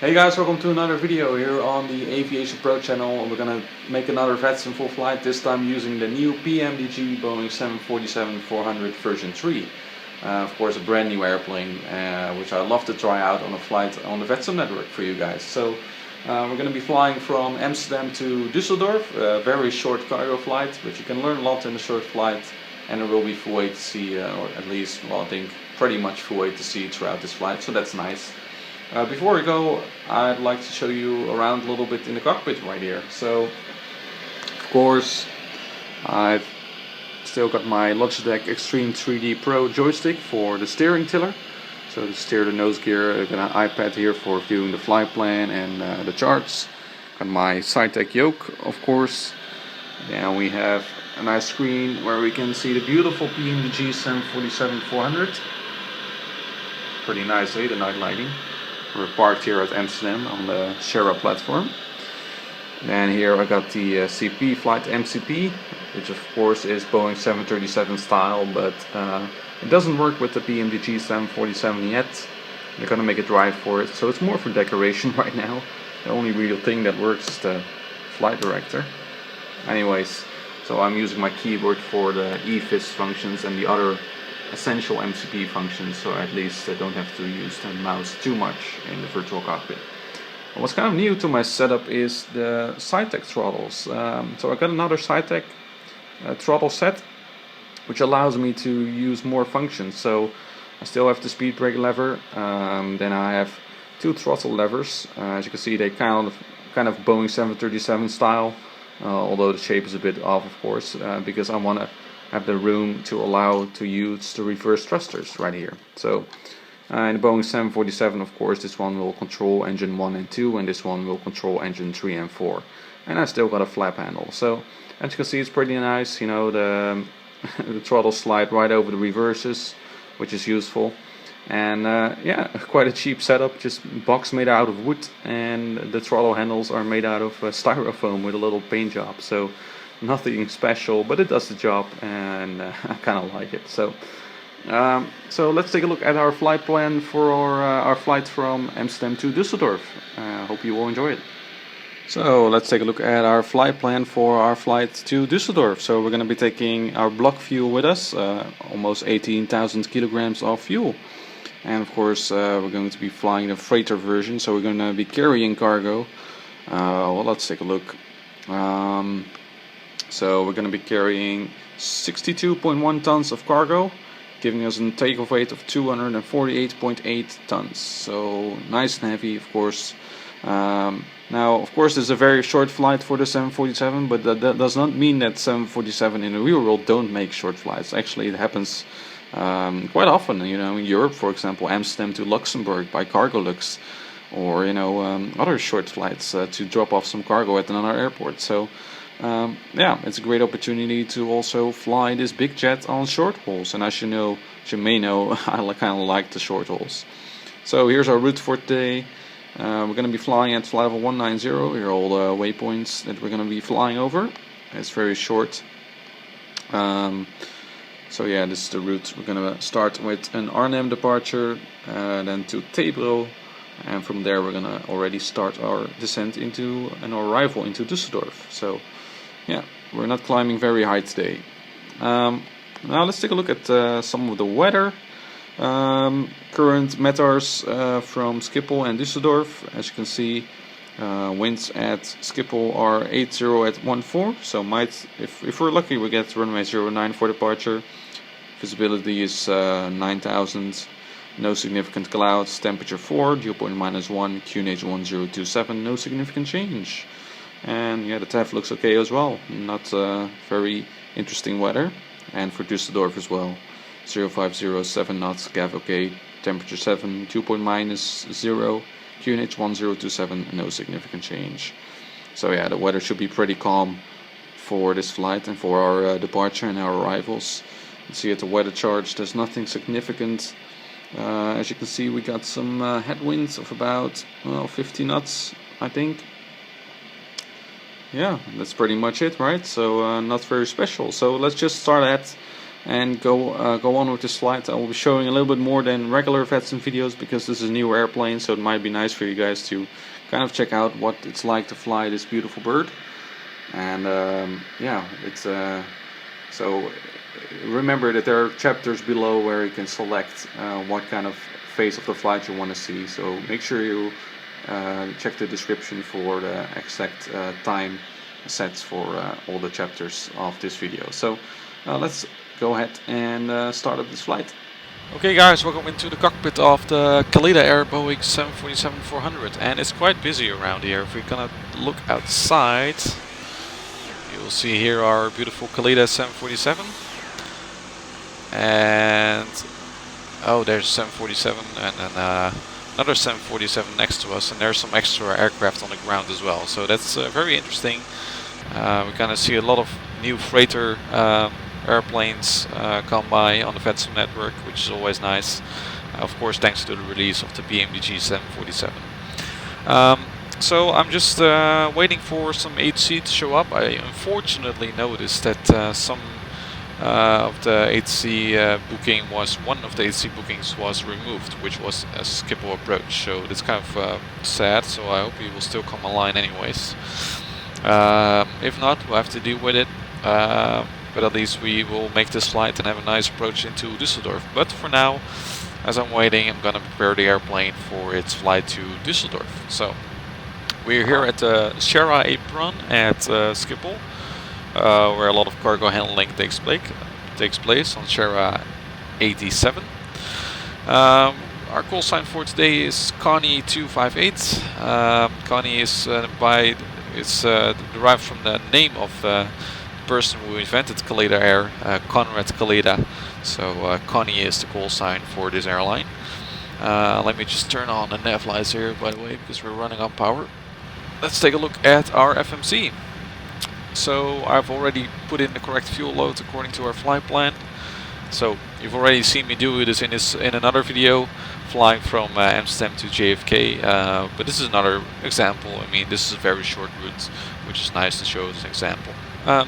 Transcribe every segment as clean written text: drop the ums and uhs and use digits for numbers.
Hey guys, welcome to another video here on the AviationPro channel. We're gonna make another VATSIM Full Flight, this time using the new PMDG Boeing 747-400 version 3. Of course a brand new airplane, which I love to try out on a flight on the VATSIM network for you guys. So we're gonna be flying from Amsterdam to Düsseldorf, a very short cargo flight, but you can learn a lot in a short flight, and there will be full ATC, or at least, well, I think pretty much full ATC throughout this flight, so that's nice. Before we go, I'd like to show you around a little bit in the cockpit right here. So, of course, I've still got my Logitech Extreme 3D Pro joystick for the steering tiller. So to steer the nose gear, I've got an iPad here for viewing the flight plan and the charts. Got my SciTech yoke, of course. Now we have a nice screen where we can see the beautiful PMDG 747-400. Pretty nice, eh? The night lighting. We're parked here at Amsterdam on the Shara platform. And here I got the CP flight MCP, which of course is Boeing 737 style, but it doesn't work with the PMDG 747 yet. They're gonna make a drive for it, so it's more for decoration right now. The only real thing that works is the flight director. Anyways, so I'm using my keyboard for the EFIS functions and the other essential MCP functions, so at least I don't have to use the mouse too much in the virtual cockpit. What's kind of new to my setup is the SciTech throttles. So I got another SciTech throttle set, which allows me to use more functions. So I still have the speed brake lever, then I have two throttle levers. As you can see, they kind of Boeing 737 style, although the shape is a bit off, of course, because I want to have the room to allow to use the reverse thrusters right here. So in the Boeing 747, of course, this one will control engine 1 and 2, and this one will control engine 3 and 4. And I still got a flap handle. So as you can see, it's pretty nice. You know, the throttle slide right over the reverses, which is useful. And yeah, quite a cheap setup, just box made out of wood, and the throttle handles are made out of styrofoam with a little paint job. So nothing special, but it does the job, and I kind of like it. So let's take a look at our flight plan for our flight from Amsterdam to Düsseldorf. Hope you will enjoy it. So let's take a look at our flight plan for our flight to Düsseldorf. So we're going to be taking our block fuel with us, almost 18,000 kilograms of fuel. And of course we're going to be flying the freighter version, so we're going to be carrying cargo. Well, let's take a look. So we're going to be carrying 62.1 tons of cargo, giving us a takeoff weight of 248.8 tons. So nice and heavy, of course. Now, of course, this is a very short flight for the 747, but that does not mean that 747 in the real world don't make short flights. Actually, it happens quite often. You know, in Europe, for example, Amsterdam to Luxembourg by Cargolux, or you know, other short flights to drop off some cargo at another airport. So yeah, it's a great opportunity to also fly this big jet on short hauls, and as you know, as you may know, I kind of like the short hauls. So here's our route for today. We're going to be flying at flight level 190. Here are all the waypoints that we're going to be flying over. It's very short. So yeah, this is the route. We're going to start with an Arnhem departure, then to Tebro, and from there we're going to already start our descent into an arrival into Düsseldorf. So yeah, we're not climbing very high today. Now let's take a look at some of the weather. Current METARs from Schiphol and Düsseldorf. As you can see, winds at Schiphol are 80 at 14. So if we're lucky, we get runway 09 for departure. Visibility is 9,000. No significant clouds. Temperature 4. Dew point -1. QNH 1027. No significant change. And yeah, the TAF looks okay as well. Not very interesting weather. And for Düsseldorf as well. 050, 7 knots, GAV okay, temperature 7, dew point -0, QNH 1027, no significant change. So yeah, the weather should be pretty calm for this flight and for our departure and our arrivals. You see at the weather chart, there's nothing significant. As you can see, we got some headwinds of about 50 knots, I think. Yeah, that's pretty much it, right? So not very special. So let's just start at and go on with this flight. I will be showing a little bit more than regular VATSIM videos because this is a newer airplane, so it might be nice for you guys to kind of check out what it's like to fly this beautiful bird. And yeah, it's so remember that there are chapters below where you can select what kind of phase of the flight you want to see. So make sure you check the description for the exact time sets for all the chapters of this video. So let's go ahead and start up this flight. Okay guys, welcome into the cockpit of the Khalida Air Boeing 747-400, and it's quite busy around here. If we're gonna look outside, you'll see here our beautiful Khalida 747, and oh, there's 747 and then another 747 next to us, and there's some extra aircraft on the ground as well. So that's very interesting. We're gonna see a lot of new freighter airplanes come by on the VATSIM network, which is always nice. Of course, thanks to the release of the PMDG 747. So I'm just waiting for some ATC to show up. I unfortunately noticed that some of the ATC booking was, one of the ATC bookings was removed, which was a Schiphol approach. So that's kind of sad. So I hope it will still come online anyways. If not, we'll have to deal with it. But at least we will make this flight and have a nice approach into Düsseldorf. But for now, as I'm waiting, I'm gonna prepare the airplane for its flight to Düsseldorf. So we're here at the Shera apron at Schiphol, where a lot of cargo handling takes place on Shera 87. Our call sign for today is Connie 258. Connie is derived from the name of the person who invented Khalida Air, Conrad Khalida. So Connie is the call sign for this airline. Let me just turn on the nav lights here, by the way, because we're running on power. Let's take a look at our FMC. So I've already put in the correct fuel load according to our flight plan. So you've already seen me do this in another video, flying from Amsterdam to JFK. But this is another example. I mean, this is a very short route, which is nice to show as an example.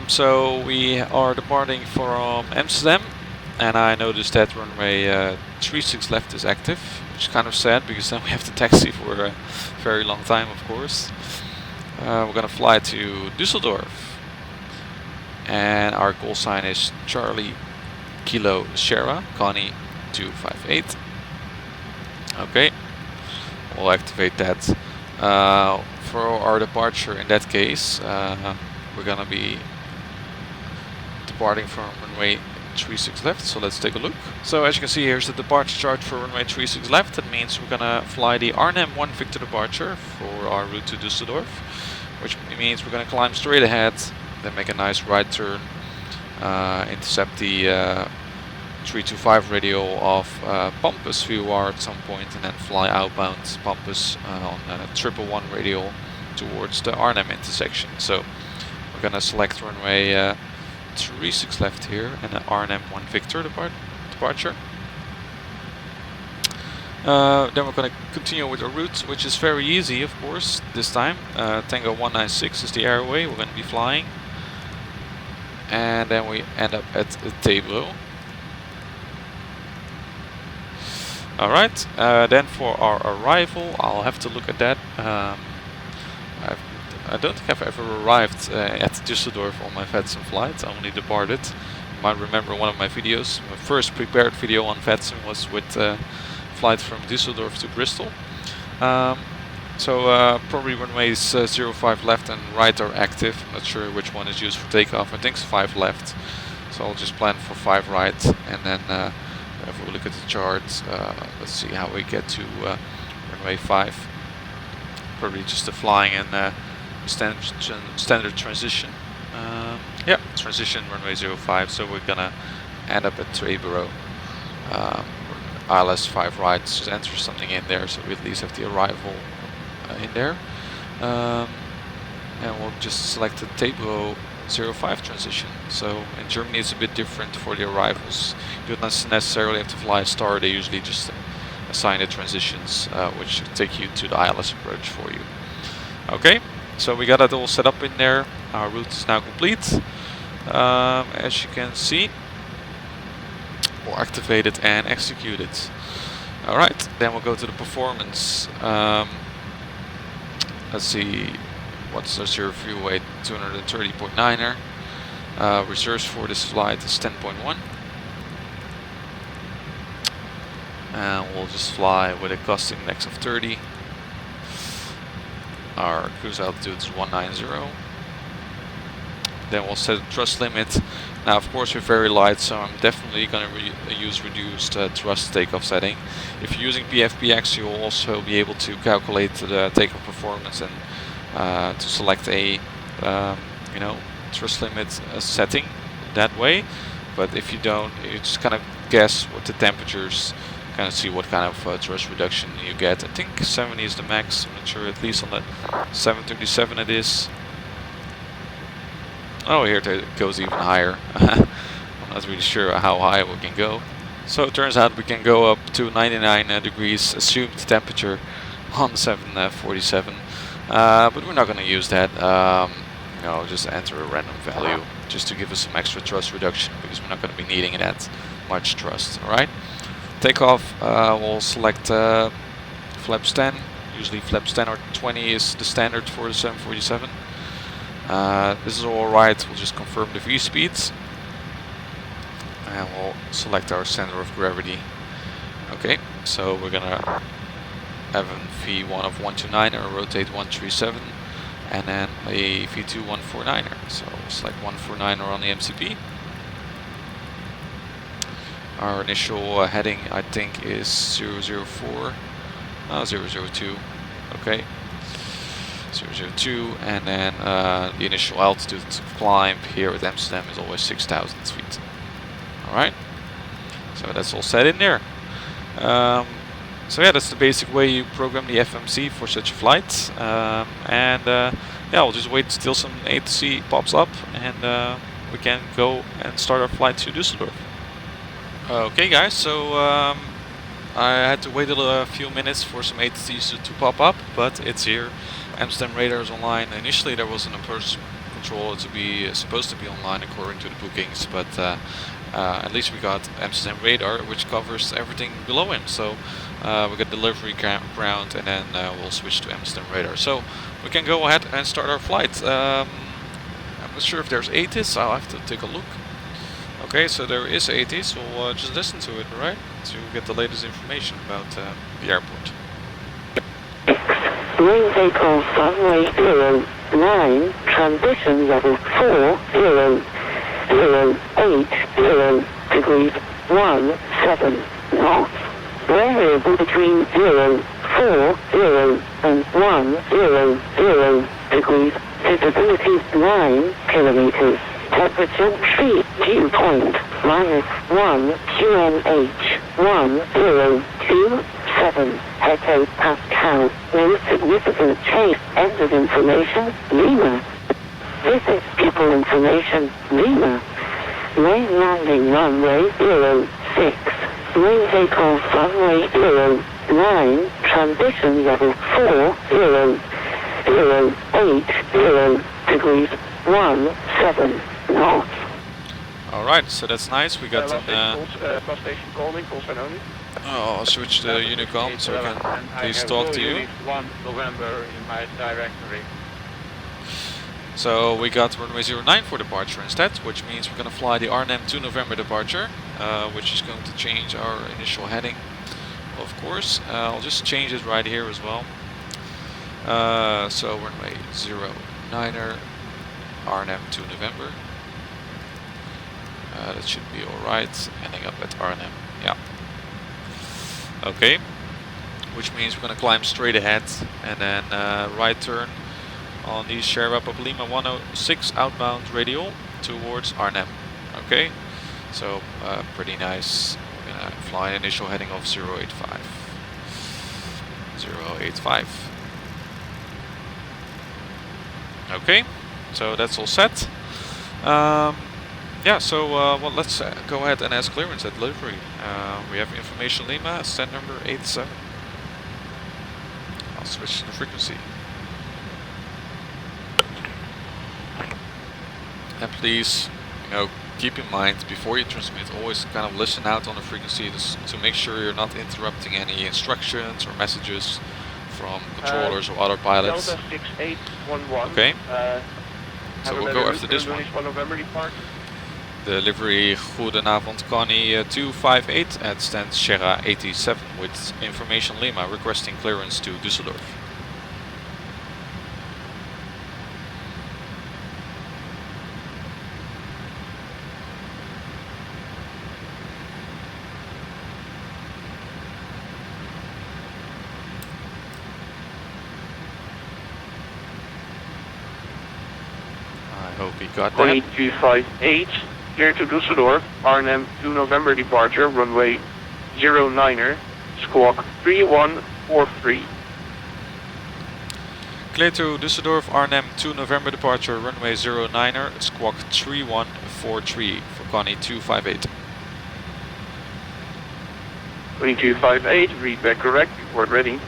So we are departing from Amsterdam, and I noticed that runway 36 left is active, which is kind of sad because then we have to taxi for a very long time, of course. We're gonna fly to Düsseldorf, and our call sign is Charlie Kilo Sierra, Connie 258. Okay, we'll activate that. For our departure, in that case, we're gonna be departing from runway 36 left, so let's take a look. So as you can see, here's the departure chart for runway 36 left. That means we're gonna fly the RNM 1 Victor departure for our route to Düsseldorf, which means we're gonna climb straight ahead, then make a nice right turn, intercept the 325 radio of Pampus VOR at some point, and then fly outbound Pampus on 111 radio towards the RNM intersection. So we're gonna select runway 36 left here and an RNM 1 Victor departure. Then we're gonna continue with our route, which is very easy, of course, this time. Tango 196 is the airway we're gonna be flying. And then we end up at Tebro. Alright, then for our arrival, I'll have to look at that. I don't think I've ever arrived at Düsseldorf on my VATSIM flight. I only departed. You might remember one of my videos. My first prepared video on VATSIM was with flight from Düsseldorf to Bristol. So probably runways 05 left and right are active. I'm not sure which one is used for takeoff. I think it's 5 left. So I'll just plan for 5 right, and then if we look at the chart, let's see how we get to runway 5. Probably just a flying and standard transition. Yeah, transition runway 05. So we're gonna end up at Tebro. ILS 5 right, just enter something in there, so we at least have the arrival in there. And we'll just select the Tebro 05 transition. So in Germany it's a bit different for the arrivals. You don't necessarily have to fly a star, they usually just assign the transitions, which should take you to the ILS approach for you. Okay, so we got it all set up in there. Our route is now complete. As you can see, or activated and executed. Alright, then we'll go to the performance. Let's see, what's our zero fuel weight? 230.9er. Reserves for this flight is 10.1. And we'll just fly with a gust index of 30. Our cruise altitude is 190. Then we'll set a thrust limit. Now of course we're very light, so I'm definitely going to use reduced thrust takeoff setting. If you're using PFPX, you'll also be able to calculate the takeoff performance and to select a thrust limit setting that way. But if you don't, you just kind of guess what the temperatures, kind of see what kind of thrust reduction you get. I think 70 is the max. I'm not sure, at least on the 737 it is. Oh, here it goes even higher. I'm not really sure how high we can go. So it turns out we can go up to 99 degrees assumed temperature on the 747. But we're not going to use that. Just enter a random value just to give us some extra thrust reduction, because we're not going to be needing that much thrust. Alright. Takeoff, we'll select flaps 10. Usually flaps 10 or 20 is the standard for the 747. This is alright, we'll just confirm the V-speeds. And we'll select our center of gravity. Okay, so we're gonna have a V1 of 129er, rotate 137, and then a V2 149er. So we'll select 149er on the MCP. Our initial heading, I think, is 002. Okay. 002, and then the initial altitude to climb here at Amsterdam is always 6,000 feet. Alright, so that's all set in there. So yeah, that's the basic way you program the FMC for such a flight. Yeah, we'll just wait till some ATC pops up, and we can go and start our flight to Düsseldorf. Okay guys, so I had to wait a few minutes for some ATCs to pop up, but it's here. Amsterdam Radar is online. Initially there was an approach controller supposed to be online according to the bookings, but at least we got Amsterdam Radar, which covers everything below him. So we got delivery, ground, and then we'll switch to Amsterdam Radar. So we can go ahead and start our flight. I'm not sure if there's ATIS, I'll have to take a look. Okay, so there is ATIS, so we'll just listen to it, right? To get the latest information about the airport. Main takeoff runway 09, transition level 4080 degrees 17 knots. Variable between 040 and 100 degrees. Visibility 9 kilometers. Temperature feet dew point -1 QNH 1027 hectopascal. No significant change. End of information. Lima. This is people information. Lima. Main landing runway 06. Main takeoff runway 09. Transition level 4080 degrees 17 knots. Alright, so that's nice. We got bus station calling, call sign only. Oh, I'll switch the Unicom so I can please talk to you. 1 November in my directory. So we got runway 09 for departure instead, which means we're going to fly the RNM 2 November departure, which is going to change our initial heading, of course. I'll just change it right here as well. So runway 09er, RNM 2 November. That should be alright, ending up at RNM, yeah. Okay, which means we're going to climb straight ahead and then right turn on the Sherwap of Lima 106 outbound radial towards Arnhem. Okay, so pretty nice. We're going to fly an initial heading of 085. 085. Okay, so that's all set. Yeah, so well, let's go ahead and ask clearance at delivery. We have information Lima, stand number 87. I'll switch to the frequency. And please, keep in mind before you transmit, always kind of listen out on the frequency to make sure you're not interrupting any instructions or messages from controllers or other pilots. Delta 6811. Okay. So we'll go after this one. November depart. Delivery Goedenavond Connie 258 at stand Sierra 87 with information Lima requesting clearance to Düsseldorf. I hope he got that. 258, clear to Düsseldorf, RNM 2 November departure, runway 09er, squawk 3143. Clear to Düsseldorf, RNM 2 November departure, runway 09er, squawk 3143 for Connie 258. 2258, read back correct, report ready.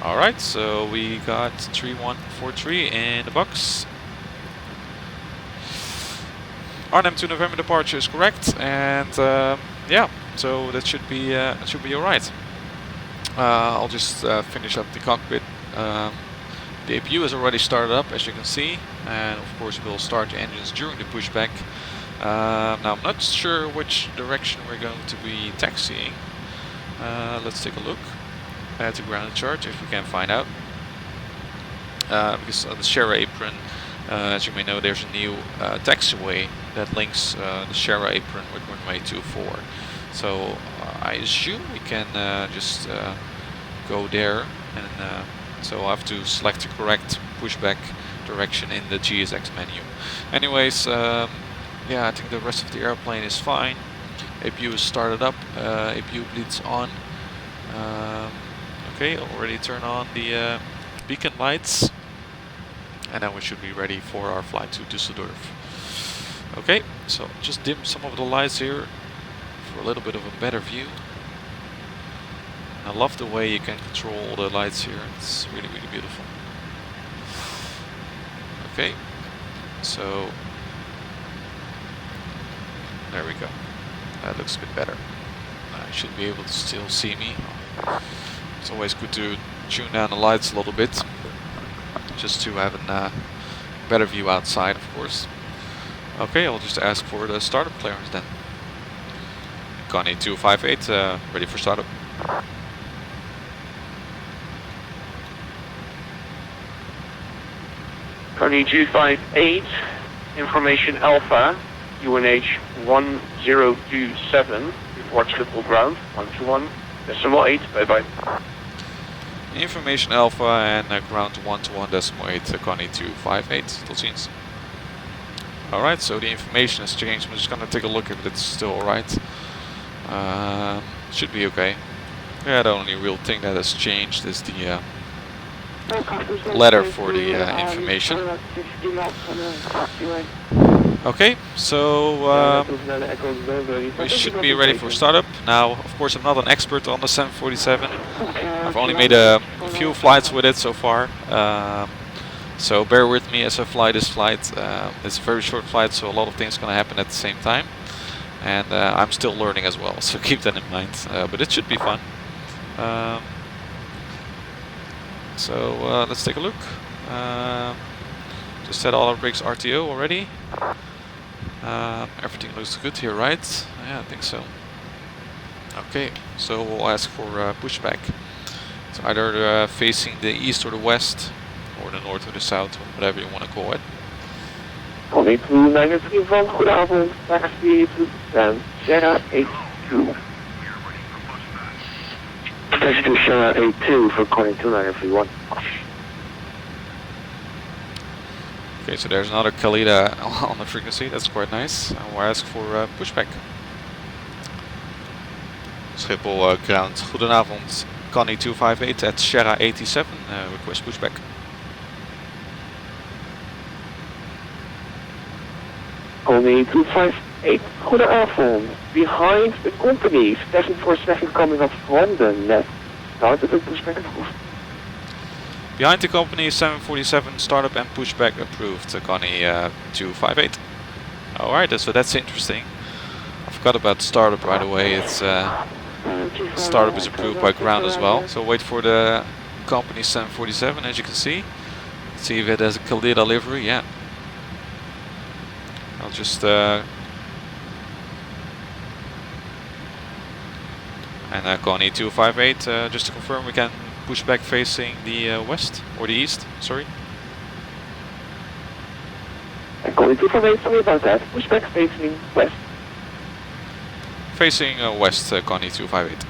Alright, so we got 3143 in the box. RNM 2 November departure is correct, and yeah, so that should be alright. I'll just finish up the cockpit. The APU is already started up, as you can see, and of course we'll start the engines during the pushback. Now I'm not sure which direction we're going to be taxiing. Let's take a look at the ground chart if we can find out. Because on the Sierra apron, as you may know, there's a new taxiway that links the Sierra apron with runway 24. So I assume we can just go there, and so I'll have to select the correct pushback direction in the GSX menu. Anyways, yeah, I think the rest of the airplane is fine. APU is started up, APU bleeds on. Okay, already turn on the beacon lights, and then we should be ready for our flight to Düsseldorf. Okay, so just dim some of the lights here for a little bit of a better view. I love the way you can control the lights here, it's really, really beautiful. Okay, so there we go. That looks a bit better. I should be able to still see me. It's always good to tune down the lights a little bit, just to have a better view outside, of course. Okay, I'll just ask for the startup clearance then. Connie 258, ready for startup. Connie 258, information Alpha, UNH 1027, report Schiphol ground 121.8, bye bye. Information Alpha and ground 121.8, Connie 258, tot ziens. Alright, so the information has changed. I'm just gonna take a look if it's still alright. Should be okay. Yeah, the only real thing that has changed is the letter for the information. Okay, so we should be ready for startup. Now, of course, I'm not an expert on the 747. I've only made a few flights with it so far. So bear with me as I fly this flight. It's a very short flight, so a lot of things can happen at the same time. And I'm still learning as well, so keep that in mind. But it should be fun. So let's take a look. Just set all our brakes RTO already. Everything looks good here, right? Yeah, I think so. Okay, so we'll ask for pushback. It's either facing the east or the west, or the north or the south, or whatever you want to call it. Connie 293 goedenavond, taxi to Sierra 82. Taxi to Sierra 82 for Connie 2931. Okay, so there's another Khalida on the frequency, that's quite nice. And we'll ask for pushback. Schiphol ground, goedenavond, Connie 258 at Sierra 87, request pushback. Connie 258, goedenavond. Behind the company, 747 coming up from the left. Started the pushback approved. Behind the company, 747 startup and pushback approved, Connie 258. Alright, so that's interesting. I forgot about startup right away. It's startup is approved by ground as well. So wait for the company 747, as you can see. See if it has a Calida livery. Yeah. I'll just and Connie 258. Just to confirm, we can push back facing the west or the east. Sorry. Connie 258, sorry about that. Pushback facing west. Facing west, Connie 258.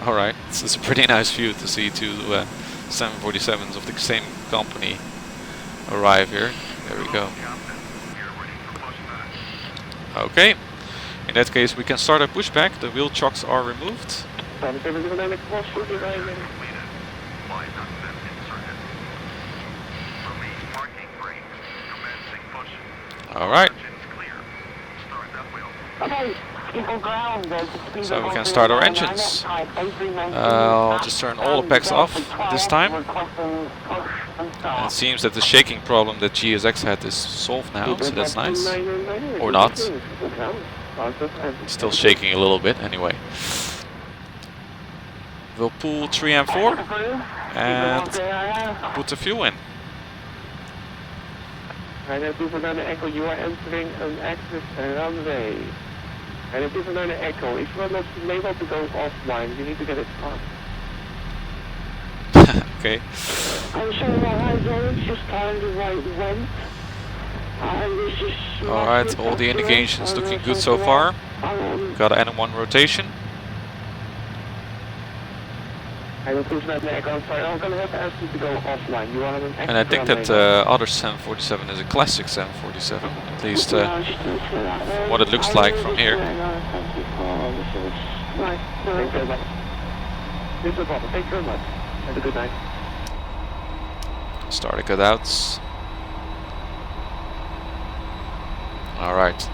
Alright, it's a pretty nice view to see two 747s of the same company arrive here. There we go. Okay, in that case we can start a pushback. The wheel chocks are removed. Alright. So we can start our engines. I'll just turn all the packs off this time. It seems that the shaking problem that GSX had is solved now, so that's nice. Or not. Still shaking a little bit anyway. We'll pull 3 and 4 and put the fuel in. Echo, you are entering an active runway. And it is another echo. If you are not able to go offline, you need to get it fast. Okay. I'm sure just time the right one. Alright, all the indications looking good so far. Got an N1 rotation. I'm going to have to ask you to go offline. You are And I think that other 747 is a classic 747, at least what it looks like from here. Thank you very much. Have a good night. Start the cutouts. Alright.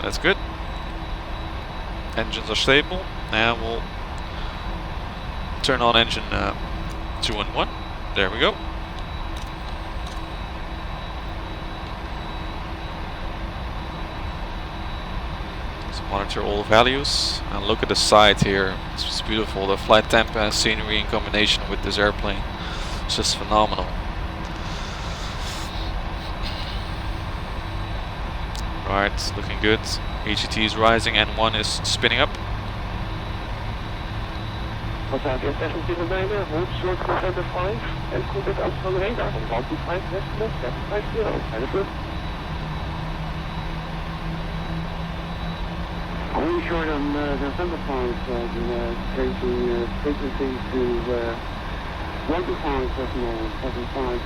That's good. Engines are stable. And we'll turn on engine 2 and 1. There we go. Let's monitor all the values and look at the side here. It's just beautiful. The FlyTampa scenery in combination with this airplane. It's just phenomenal. Right, looking good. HET is rising and 1 is spinning up. Southwest FMC Programming, hold short container 5 and contact Amsterdam Radar on 125 decimal 750. Very good. Only short on November 5, changing frequency to 125 decimal 75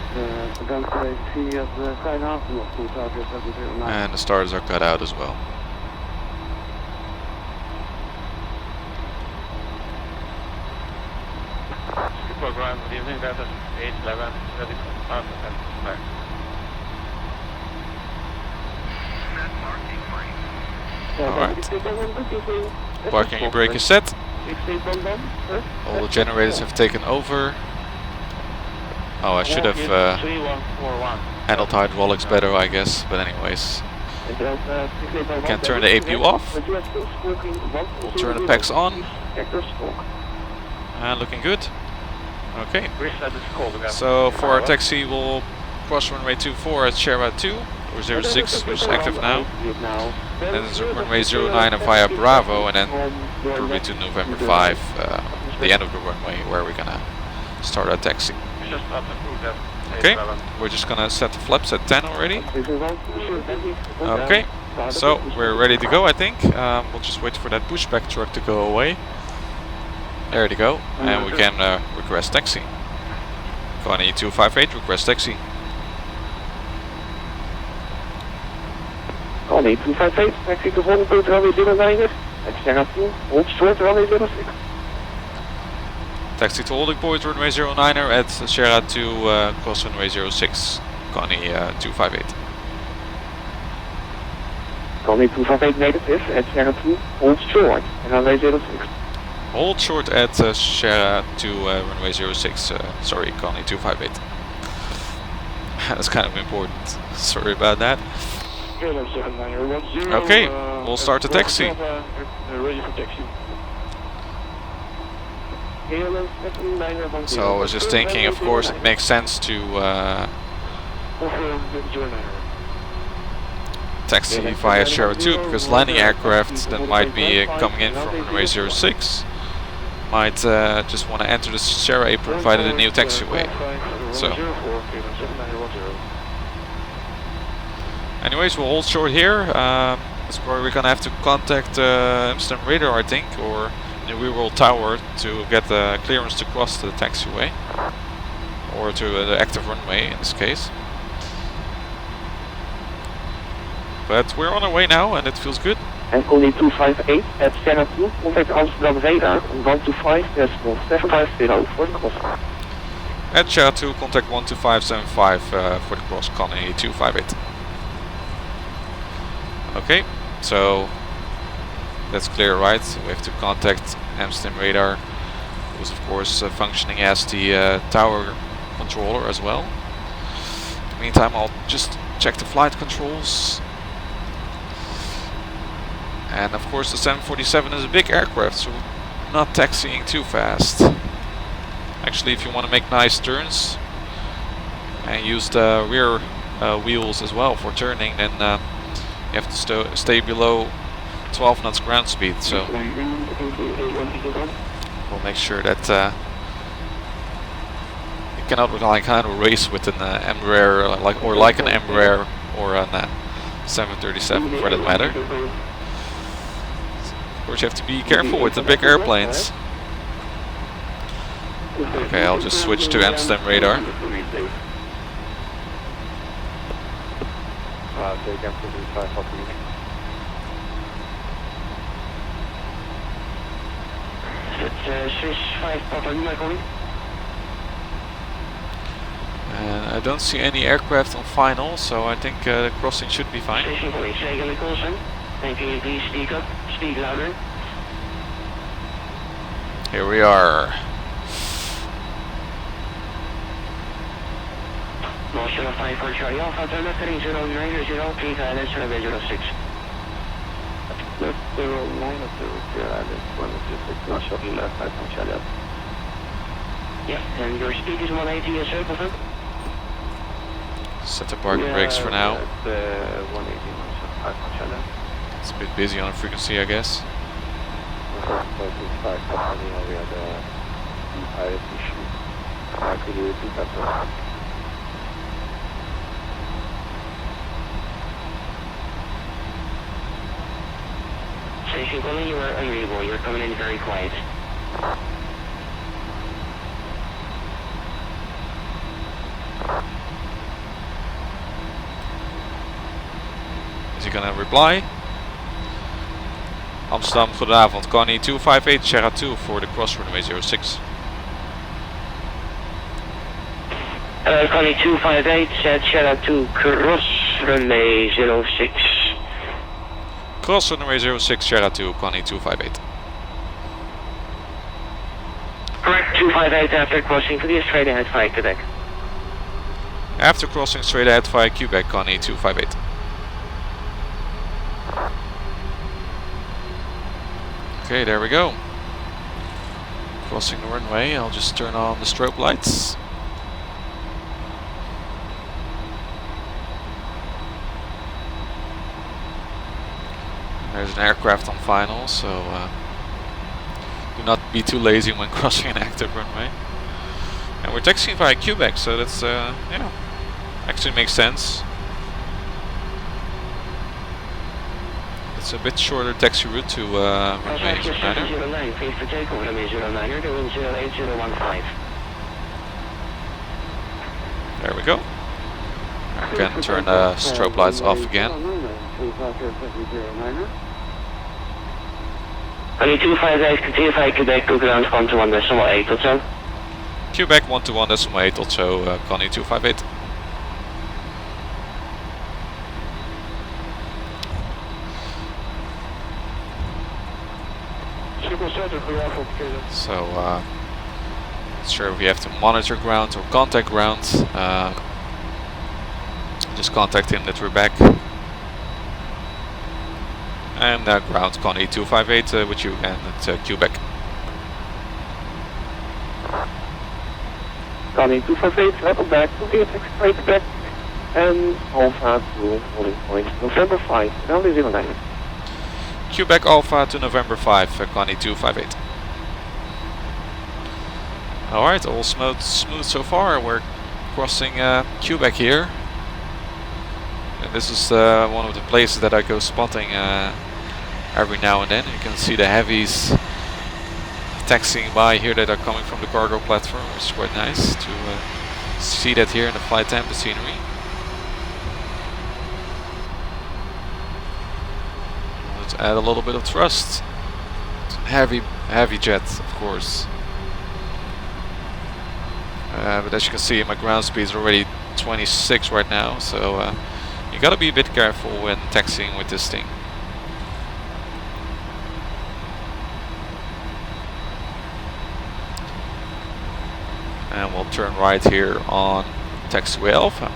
against the ATC of the side afternoon from Southwest FMC. And the stars are cut out as well. Program, good evening, that is 811, ready for start and back. Alright. Parking and brake is set. All the generators have taken over. Oh, I should have handled hydraulics better, I guess, but anyways. Can turn the APU off. We'll turn the packs on. And looking good. Okay, so for our taxi we'll cross runway 24 at Sierra 2 or 06, which is active now. Then it's runway 09 and via Bravo, and then probably to November 5, the end of the runway, where we're gonna start our taxi. Okay, we're just gonna set the flaps at 10 already. Okay, so we're ready to go, I think. We'll just wait for that pushback truck to go away. There we go, and we can request taxi. Connie 258, request taxi. Connie 258, taxi to Holland, runway 09, at Sierra 2, hold short, runway 06. Taxi to holding point, runway 09er at Sierra 2, cross runway 06, Connie 258. Connie 258 negative at Sierra 2, hold short, runway 06. Hold short at Sierra 2, runway 06, sorry, Connie 258. That's kind of important. Sorry about that. Okay, we'll start the taxi. Ready for taxi. So I was just thinking, of course, it makes sense to taxi via Shara 2 because landing aircraft that might be coming in from runway 06 might just want to enter the Shara apron via the new taxiway. So, anyways, we'll hold short here. That's where we're gonna have to contact Amsterdam Radar, I think, or the rear-wheel tower to get the clearance to cross the taxiway, or to the active runway in this case. But we're on our way now, and it feels good. And only 258 at Sierra 2, contact Amsterdam Radar 125.750 for the cross. At Shara 2, contact 12575 for the cross, Connie 258. Okay, so that's clear, right? We have to contact Amsterdam Radar, who's of course functioning as the tower controller as well. In the meantime, I'll just check the flight controls. And of course the 747 is a big aircraft, so not taxiing too fast. Actually, if you want to make nice turns and use the rear wheels as well for turning, then you have to stay below 12 knots ground speed. So we'll make sure that you cannot kind of race with an Embraer, like an Embraer or a 737 for that matter. Of course, you have to be careful with the big airplanes. Okay, I'll just switch to Amsterdam Radar. And I don't see any aircraft on final, so I think the crossing should be fine. And can you please speak up? Speak louder. Here we are. National 5 for Charlie Alpha, turn up 3090, please island, runway 06. Left 09 of 0 island, 106, shuttle left 5 for Charlie Alpha. Yeah, and your speed is 180, yes sir, confirm? Set the parking brakes for now. 180, 5 for Charlie Alpha. It's a bit busy on frequency, I guess. Station calling, you are unreadable. You're coming in very quiet. Is he gonna reply? Amsterdam, goedenavond. Connie 258, Shara 2 for the cross runway 06. Hello, Connie 258, Shara 2, cross runway 06. Cross runway 06, Shara 2, Connie 258. Correct, 258 after crossing, please straight ahead via Quebec. After crossing straight ahead via Quebec, Connie 258. Okay, there we go. Crossing the runway, I'll just turn on the strobe lights. There's an aircraft on final, so do not be too lazy when crossing an active runway. And we're taxiing via Quebec, so that's, yeah, actually makes sense. It's a bit shorter taxi route to runway 09. Please for takeoff, runway 09er, doing 08015. There we go. I can turn the strobe lights off again. Connie 258, continue via Quebec, go ground 121.8 tot zo. Quebec 121.8 tot zo, Connie 258. So, not sure if you have to monitor ground or contact ground. just contact him that we're back. And ground Connie 258 with you again at Quebec. Connie 258, welcome back. We'll get straight back. And Alpha to holding point November 5, runway 09. Quebec Alpha to November 5, Connie 258. Alright, all smooth so far. We're crossing Quebec here. And this is one of the places that I go spotting every now and then. You can see the heavies taxiing by here that are coming from the cargo platform, which is quite nice to see that here in the FlyTampa scenery. Let's add a little bit of thrust. Heavy jet, of course. But as you can see, my ground speed is already 26 right now, so you gotta be a bit careful when taxiing with this thing. And we'll turn right here on taxiway Alpha.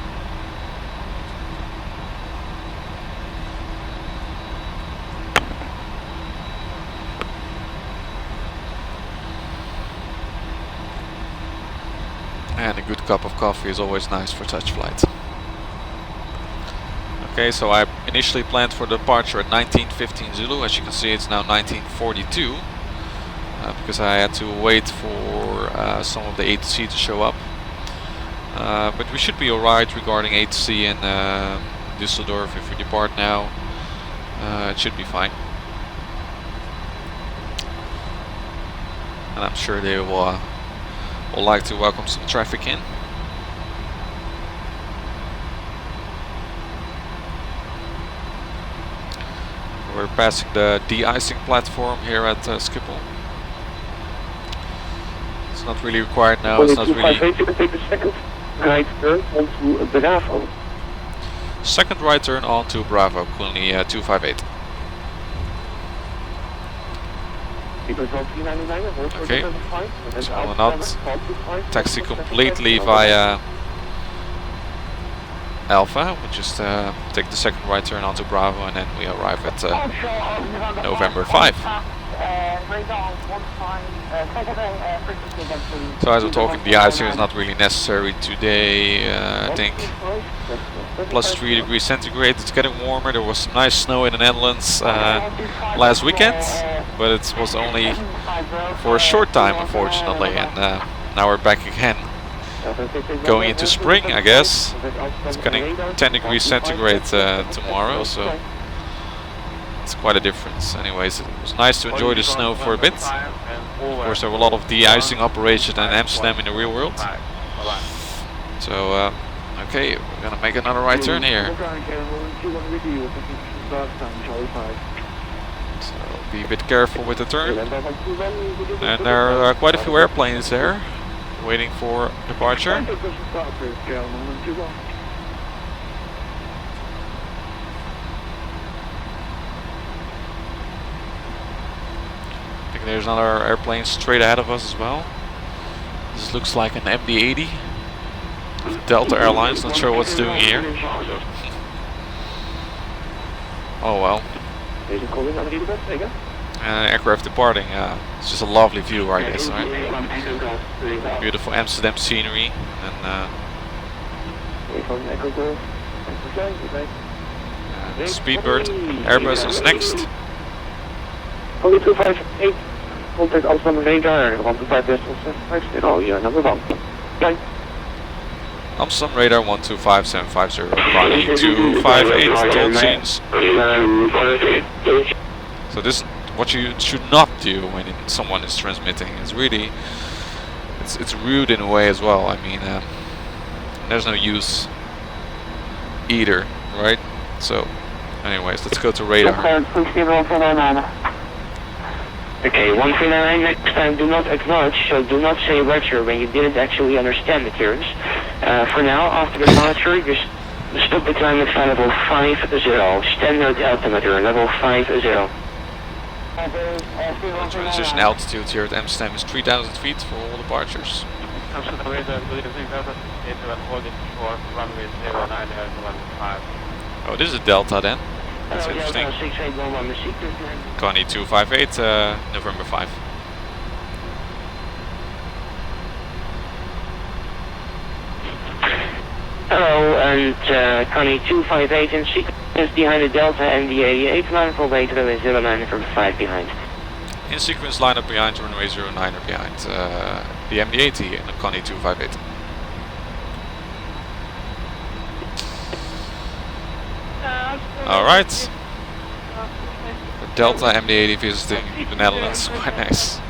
And a good cup of coffee is always nice for such flight. Okay, so I initially planned for departure at 19:15 Zulu. As you can see, it's now 19:42 because I had to wait for some of the ATC to show up. But we should be alright regarding ATC in Düsseldorf. If we depart now, it should be fine. And I'm sure they will like to welcome some traffic in. We're passing the de-icing platform here at Schiphol. It's not really required now. It's not really. You can take the second right turn onto Bravo. Second right turn onto Bravo, Connie 258. Okay, so I will not taxi completely via Alpha. We'll just take the second right turn onto Bravo, and then we arrive at November 5. So as we're talking, the icing is not really necessary today, I think. Plus 3 degrees centigrade, it's getting warmer. There was some nice snow in the Netherlands last weekend, but it was only for a short time, unfortunately, and now we're back again. Going into spring, I guess. It's getting 10 degrees centigrade tomorrow, so it's quite a difference. Anyways, it was nice to enjoy the snow for a bit. Of course, there were a lot of de-icing operations in Amsterdam in the real world. So, okay, we're gonna make another right turn here. So, be a bit careful with the turn. And there are quite a few airplanes there, waiting for departure. I think there's another airplane straight ahead of us as well. This looks like an MD-80 of Delta Airlines, not sure what's doing here. Oh well. Aircraft departing, it's just a lovely view, I guess, right? Beautiful Amsterdam scenery, and Speedbird Airbus is next. Only 258, contact Amsterdam Radar, 125.750, you're number 1. Okay. Amsterdam Radar 125750, Connie 258, told scenes. So this is what you should not do when someone is transmitting. It's really, it's rude in a way as well. I mean, there's no use either, right? So, anyways, let's go to radar. Okay, 139, next time do not acknowledge, so do not say roger when you didn't actually understand the terms. For now, after the departure, just stop the climb at level 50, standard altimeter, level 50. The transition altitude here at Amsterdam is 3,000 feet for all departures. Amsterdam Radar, good evening, Delta 87 holding short, runway 09, runway 5. Oh, this is a Delta then. That's Hello, interesting. Delta 6811, the secret man. Connie 258, November 5. Hello, and Connie 258 in sequence behind the Delta and the 88 line for way to runway 09 from 5 behind. In sequence lineup behind runway 09 or behind the MD-80 and the Connie 258. Alright. The Delta MD-80 visiting the Netherlands, quite nice.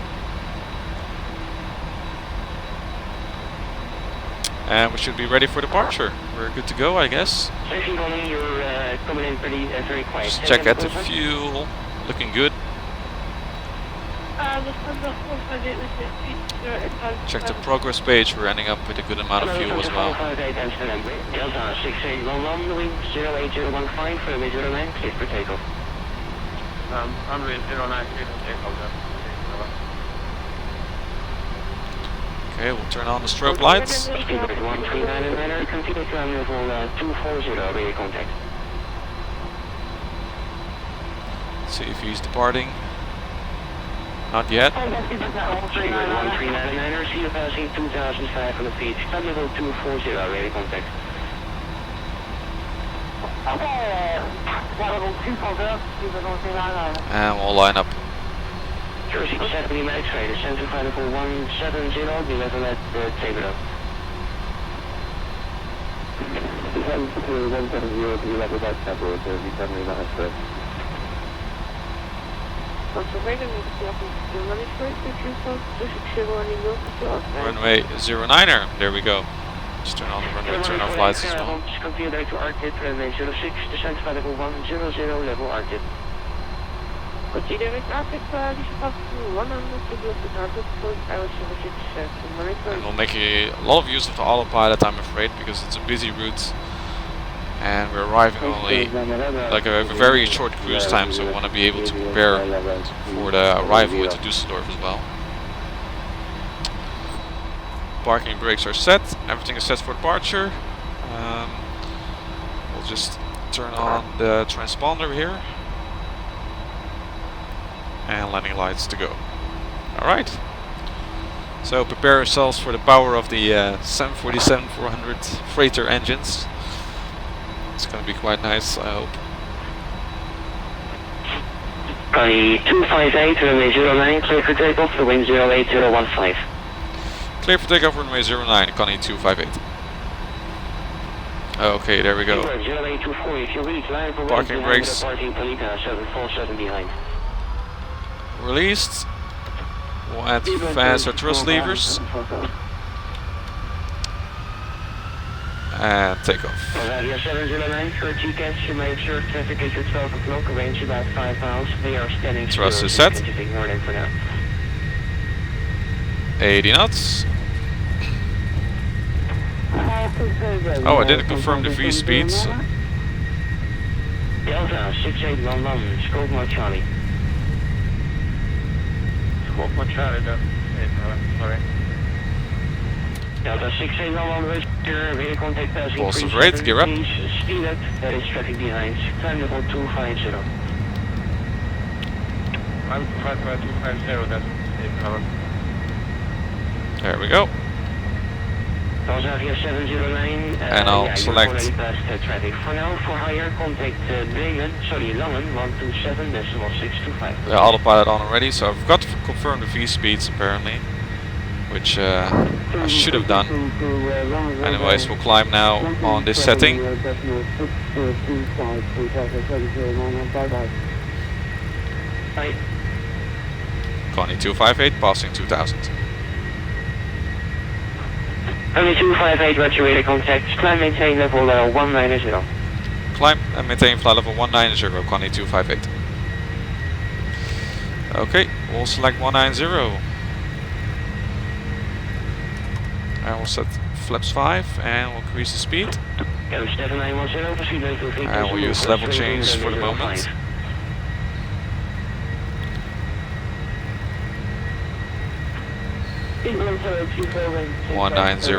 And we should be ready for departure. We're good to go, I guess. Station calling, you're coming in pretty very quiet. Just check out the fuel, looking good. Check the progress page, we're ending up with a good amount of fuel as well. Delta 6811, wing 08015 for runway 09, clear for takeoff. Runway 09, clear for takeoff. Okay, we'll turn on the strobe lights. Speedbird 1399er, continue to level 240, radio contact. See if he's departing. Not yet. Speedbird 1399er, see you passing 2,500 feet, climb level 240, radio contact. And we'll line up. Jersey 70 Max Ray, descend to flight level 170, be level at Takeoff. Descend to 170, be level at Takeoff, Jersey 70 Max Ray. Runway 09er, there we go. Just turn on the runway turn off lights as well. Continue direct to Arctic, runway 06, descend to flight level 100, level Arctic. And we'll make a lot of use of the autopilot, I'm afraid, because it's a busy route. And we're arriving only like a very short cruise time, so we want to be able to prepare for the arrival into Düsseldorf as well. Parking brakes are set, everything is set for departure. We'll just turn on the transponder here. And landing lights to go. Alright. So prepare yourselves for the power of the 747-400 freighter engines. It's going to be quite nice, I hope. Connie 258, runway 09, clear for takeoff, the wind 08015. Clear for takeoff, runway 09, Connie 258. Okay, there we go. Parking brakes. Released. We'll add faster thrust levers. And take off. Avia 709 for GCAS, you may observe traffic is at 12 o'clock, range about 5 miles. They are standing still. Thrust is set. Ignore them for now. 80 knots. Oh, I didn't confirm the V speeds. Delta 6811, scope more Charlie. Scope more Charlie, sorry. Delta 6811, radio contact passing. Pulse of rate, gear up. Speed up, there is traffic behind. Climb level 250. I'm 250, that's 8 There we go. Avia 709, and I'll select traffic. For now, for higher, contact Langen 127.625. the autopilot on already, so I've got to confirm the V speeds apparently, which I should have done. Anyways, we'll climb now on this setting. Connie 258 passing 2000. Only 258, roger, radar contact. Climb, maintain level 190. Climb and maintain flight level 190, Connie 258. Okay, we'll select 190. And we'll set flaps 5 and we'll increase the speed. And we'll use level change for the moment. 190,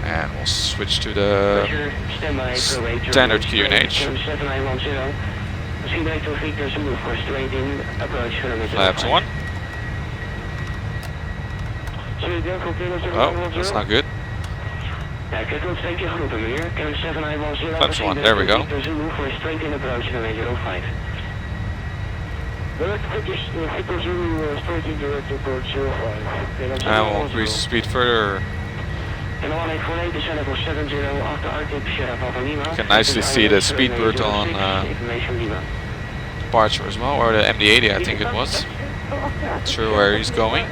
and we'll switch to the standard QNH. Flaps 1. Oh, that's not good. Flaps 1, there we go. And we'll increase the speed further. You can nicely see the speedbird on departure as well, or the MD-80 I think it was. Not sure where he's going.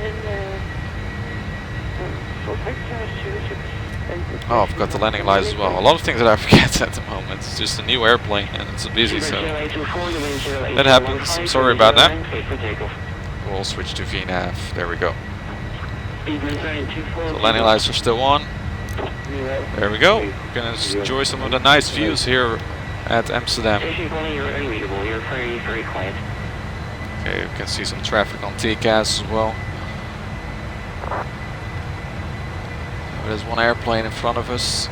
Oh, I've got the landing lights as well. A lot of things that I forget at the moment. It's just a new airplane and it's busy, so that happens. I'm sorry about that. We'll switch to VNAV. There we go. The landing lights are still on. There we go. We're gonna enjoy some of the nice views here at Amsterdam. Okay, we can see some traffic on TCAS as well. There's one airplane in front of us,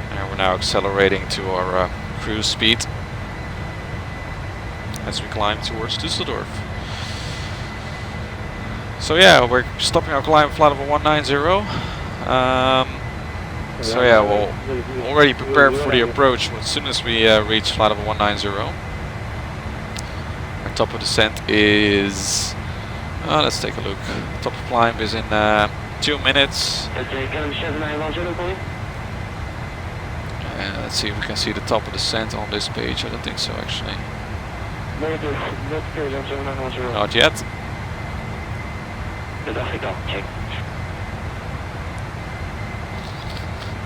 and we're now accelerating to our cruise speed as we climb towards Düsseldorf. So yeah, we're stopping our climb flight level 190. So yeah, we'll already prepare for the approach as soon as we reach flight level 190. Our top of descent is, let's take a look. Top of climb is in 2 minutes. And let's see if we can see the top of the descent on this page. I don't think so actually. Not yet.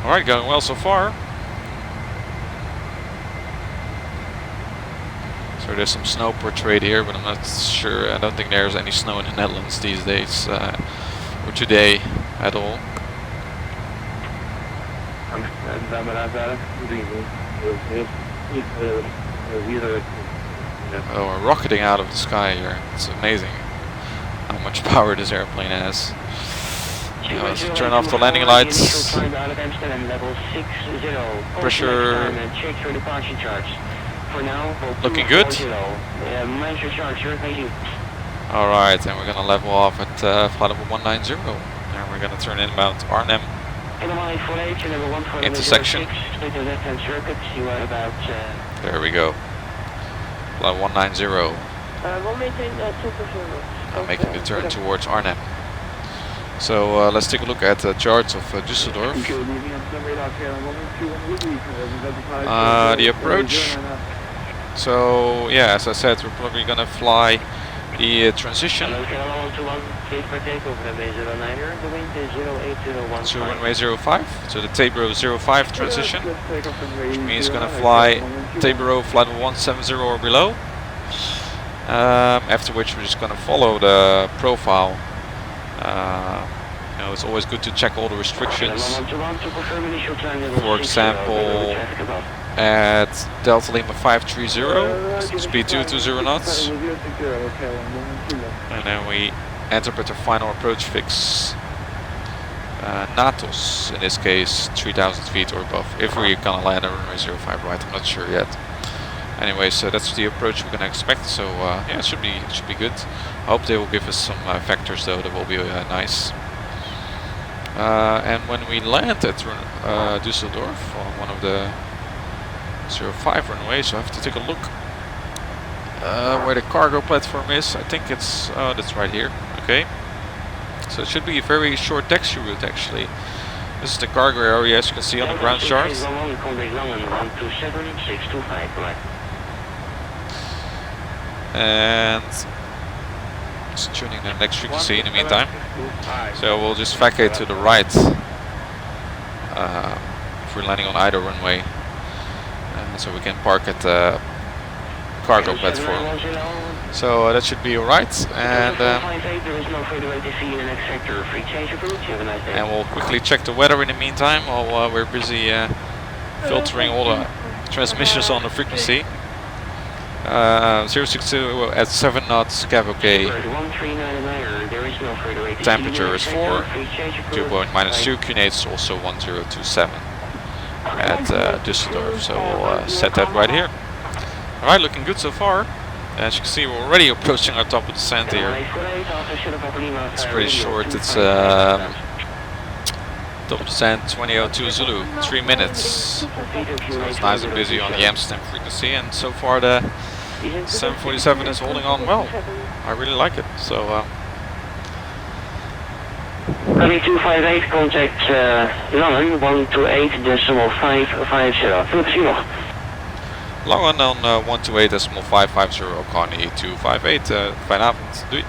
Alright, going well so far. So there's some snow portrayed here, but I'm not sure. I don't think there's any snow in the Netherlands these days. Or today at all. Oh, we're rocketing out of the sky here. It's amazing how much power this airplane has. Let's turn off the landing lights. Pressure looking good. Alright, and we're going to level off at flight level 190. And we're going to turn inbound Arnhem intersection. There we go. Flight 190. Making the turn towards Arnhem. So let's take a look at the charts of Düsseldorf. The approach. So yeah, as I said, we're probably going to fly the transition to runway 05, so the Tabro 05 transition, which means going to fly Tabro flight 170 or below, after which we're just going to follow the profile. You know, it's always good to check all the restrictions. For example, at Delta Lima 530, speed 220 knots, and then we interpret the final approach fix, NATOS, in this case 3000 feet or above, if we're gonna land on runway 05 right, I'm not sure yet. Anyway, so that's the approach we're gonna expect, so yeah, it should be good. I hope they will give us some vectors though, that will be nice. And when we land at Düsseldorf on one of the 05 runway, so I have to take a look where the cargo platform is. I think it's, that's right here. Okay, so it should be a very short taxi route actually. This is the cargo area, as you can see on the ground chart. And just tuning the next frequency in the meantime. So we'll just vacate to the right if we're landing on either runway. So we can park at the cargo platform. So that should be alright. And we'll quickly check the weather in the meantime while we're busy filtering all the transmissions on the frequency. 062 at 7 knots, cab okay. Temperature is 4. Dew point -2, QNH also 1027 at Düsseldorf. So we'll set that right here. Alright, looking good so far. As you can see, we're already approaching our top of descent here. It's pretty short. It's top of descent 2002 Zulu, 3 minutes. So it's nice and busy on the Amsterdam frequency, and so far the 747 is holding on well. I really like it. So 258, contact Langen 128.550. Veel plezier nog. Langen on 128.550, Connie 258. Fijne avond, doei.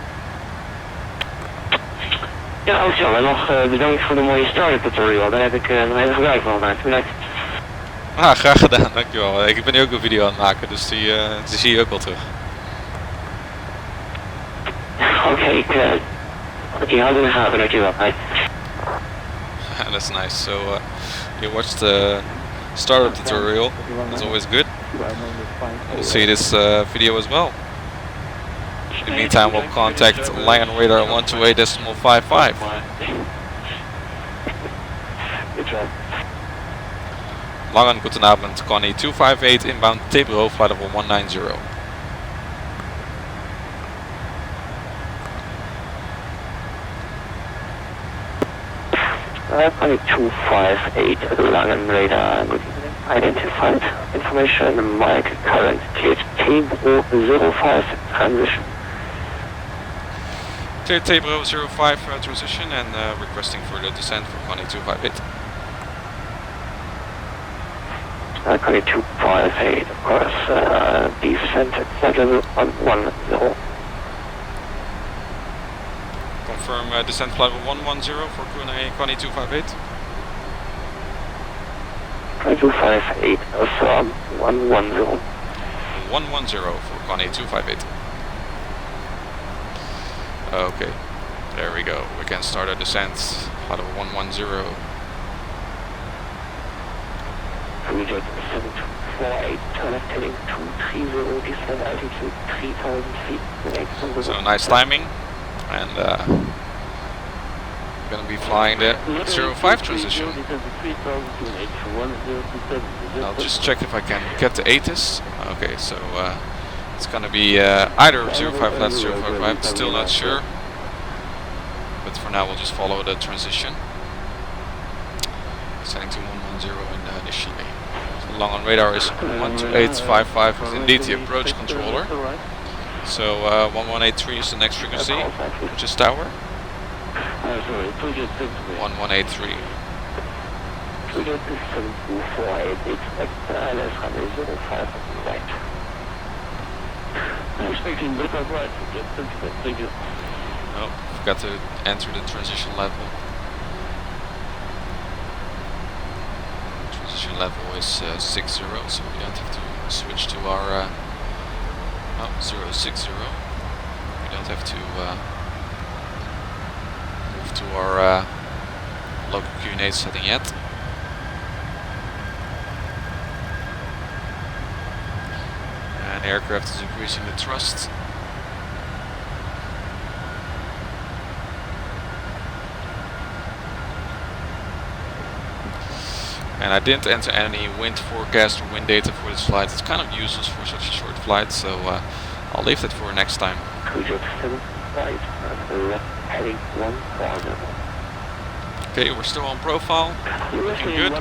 Ja, Alexander, nog bedankt voor de mooie start-up tutorial. Daar heb ik nog even gebruik van gemaakt. Bedankt. Ah, graag gedaan, dankjewel. Ik ben nu ook een video aan het maken, dus die zie je ook wel terug. Oké, ik houd in de gaten, dankjewel. Bye. That's nice. So you watched the startup tutorial. That's always good. We'll see this video as well. In the meantime, we'll contact Langen Radar 128.55. Langen, guten Abend, Connie 258 inbound Takeoff, flight level 190. Connie 258 at Langen Radar. Identified information, mic current Table 05 transition. Clear Table 05 transition and requesting further descent for Connie 258. Connie 258, of course, descent at flight level 110. Confirm descent flight level 110 for Connie 258. 258, affirm 110. 110 for Connie 258. Okay, there we go. We can start our descent. Flight level 110. Reject 748, turn left heading 230, descent altitude 3000 feet. So nice timing, and going to be flying the 05 transition. I'll just check if I can get the ATIS. Okay, so it's going to be either 05 left, 05 right, still not sure. But for now we'll just follow the transition. Setting to 110 initially. So Langen Radar is 128.55 is indeed the approach controller. So 1183 is the next frequency, which is tower. 1183. Oh, forgot to enter the transition level. Transition level is 60, so we don't have to switch to our 060. We don't have to move to our local QNH setting yet. And aircraft is increasing the thrust. And I didn't enter any wind forecast or wind data for this flight. It's kind of useless for such a short flight, so I'll leave that for next time. Okay, we're still on profile. Looking good.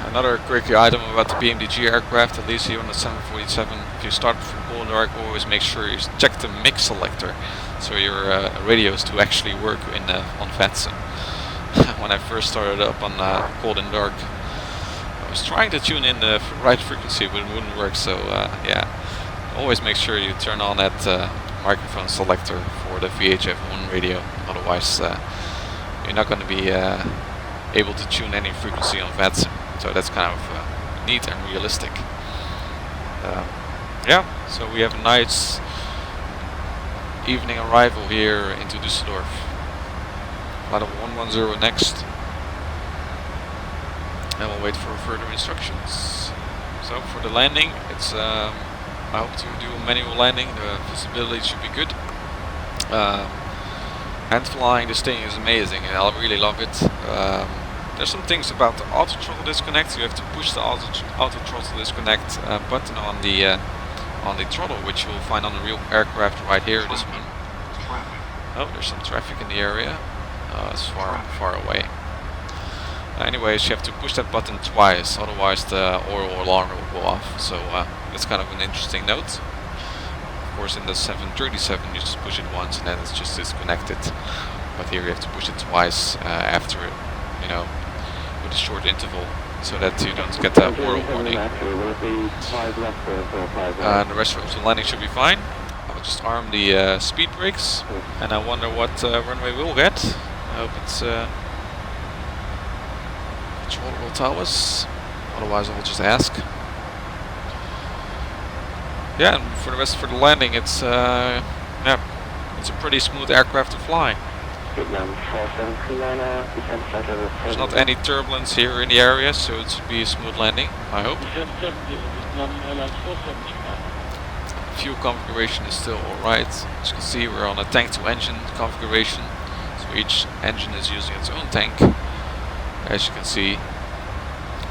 Another quirky item about the PMDG aircraft, at least here on the 747, if you start from cold dark, always make sure you check the mix selector, so your radios to actually work in on VATSIM. When I first started up on cold and dark, I was trying to tune in the right frequency, but it wouldn't work. So yeah, always make sure you turn on that microphone selector for the VHF1 radio. Otherwise, you're not going to be able to tune any frequency on VATSIM. So that's kind of neat and realistic. Yeah, so we have a nice evening arrival here into Düsseldorf. Flight of 110 next. and we'll wait for further instructions. So for the landing, it's I hope to do a manual landing. The visibility should be good. Hand flying, this thing is amazing, and I really love it. There's some things about the auto throttle disconnect. You have to push the auto throttle disconnect button on the throttle, which you'll find on the real aircraft right here. This one. Oh, there's some traffic in the area. It's far away. Anyways, you have to push that button twice, otherwise the oil alarm will go off. So that's kind of an interesting note. Of course, in the 737 you just push it once and then it's just disconnected. But here you have to push it twice after, you know, with a short interval, so that you don't get that oil warning. The rest of the landing should be fine. I'll just arm the speed brakes, and I wonder what runway we'll get. I hope it's controllable towers. Otherwise, I'll just ask. Yeah, and for the rest for the landing, it's it's a pretty smooth aircraft to fly. There's not any turbulence here in the area, so it should be a smooth landing, I hope. Fuel configuration is still alright. As you can see, we're on a tank to engine configuration, so each engine is using its own tank. As you can see,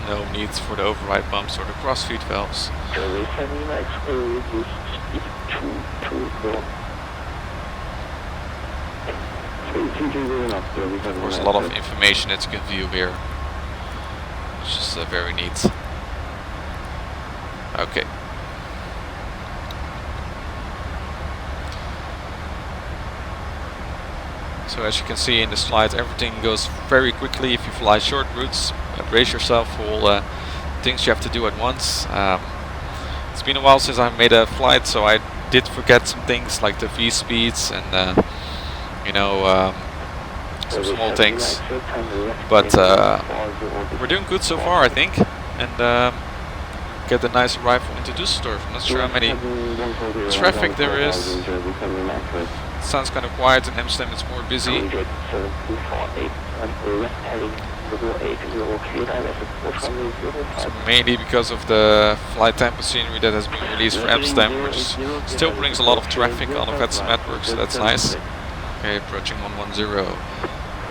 no need for the override pumps or the crossfeed valves. Of course, a lot of information that you can view here, which is very neat. Okay. So as you can see in the slide, everything goes very quickly if you fly short routes. Brace yourself for all things you have to do at once. It's been a while since I made a flight, so I did forget some things like the V speeds and you know, some small things. But we're doing good so far, I think, and get a nice arrival into Düsseldorf. I'm not sure how many traffic there is. It sounds kind of quiet. In Amsterdam it's more busy. So mainly because of the FlyTampa scenery that has been released for Amsterdam, which still brings a lot of traffic on the VATSIM network, so that's nice. Okay, approaching 110.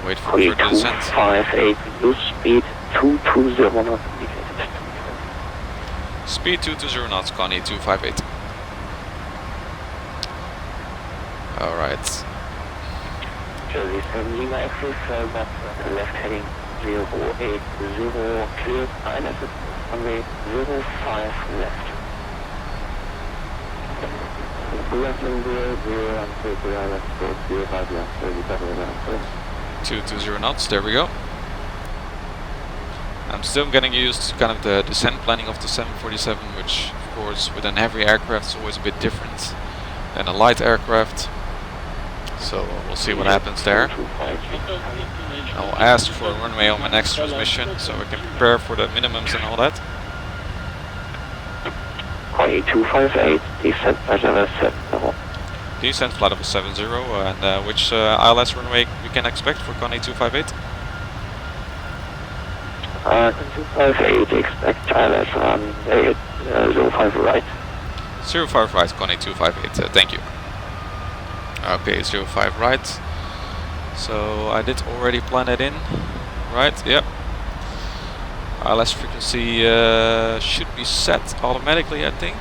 Wait for further descent. 58, use speed 220 knots. Speed 220 knots, Connie 258. Alright. Jersey 7 Lima Express, left heading 080, clear, ILS runway 05 left. 220 knots, there we go. I'm still getting used to kind of the descent planning of the 747, which of course with an heavy aircraft is always a bit different than a light aircraft. So we'll see what happens there. I'll ask for a runway on my next transmission, so I can prepare for the minimums and all that. 258, descent flight level 70. Descent flight level 70, and which ILS runway we can expect for Connie 258? 258, expect ILS runway 05 right. 05 right, Connie 258, thank you. Okay, 05 right. So I did already plan it in, right? Yep. ILS frequency should be set automatically, I think.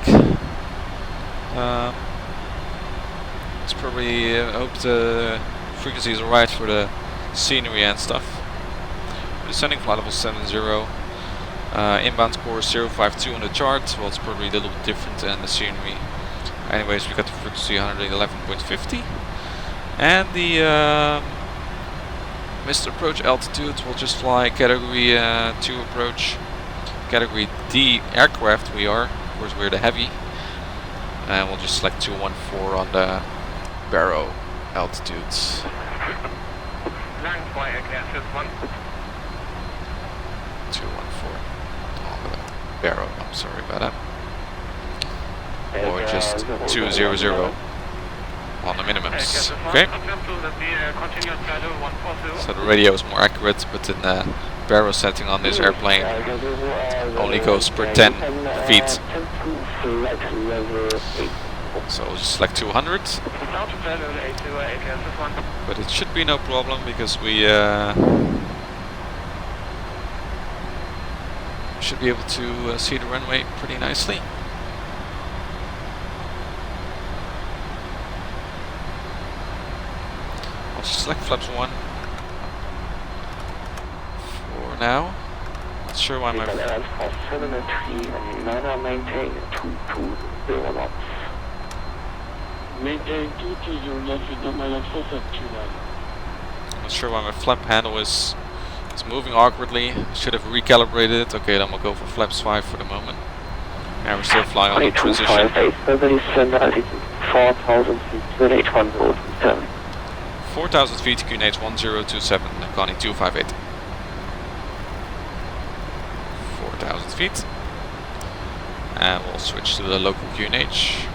It's probably, I hope the frequency is alright for the scenery and stuff. Descending flight level 70. Inbound course 052 on the chart. Well, it's probably a little bit different than the scenery. Anyways, we got the frequency 111.50. And the missed approach altitude, we'll just fly category 2 approach. Category D aircraft we are. Of course, we're the heavy. And we'll just select 214 on the barrow altitudes. 214 on the barrow, I'm sorry about that. Or just 200. on the minimums. Yes, Okay. confirm to that the continuous flight level 140. So the radio is more accurate, but in the barrel setting on this airplane only goes per 10 feet. So just like 200. Now to flight level 808, yes, this one. But it should be no problem because we should be able to see the runway pretty nicely. I'll just select flaps 1 for now. Not sure why my not sure why my flap handle is moving awkwardly. Should have recalibrated it. Okay, then we'll go for flaps 5 for the moment. And we're still flying on the transition. 4,000 feet QNH 1027, Connie 258. 4,000 feet. And we'll switch to the local QNH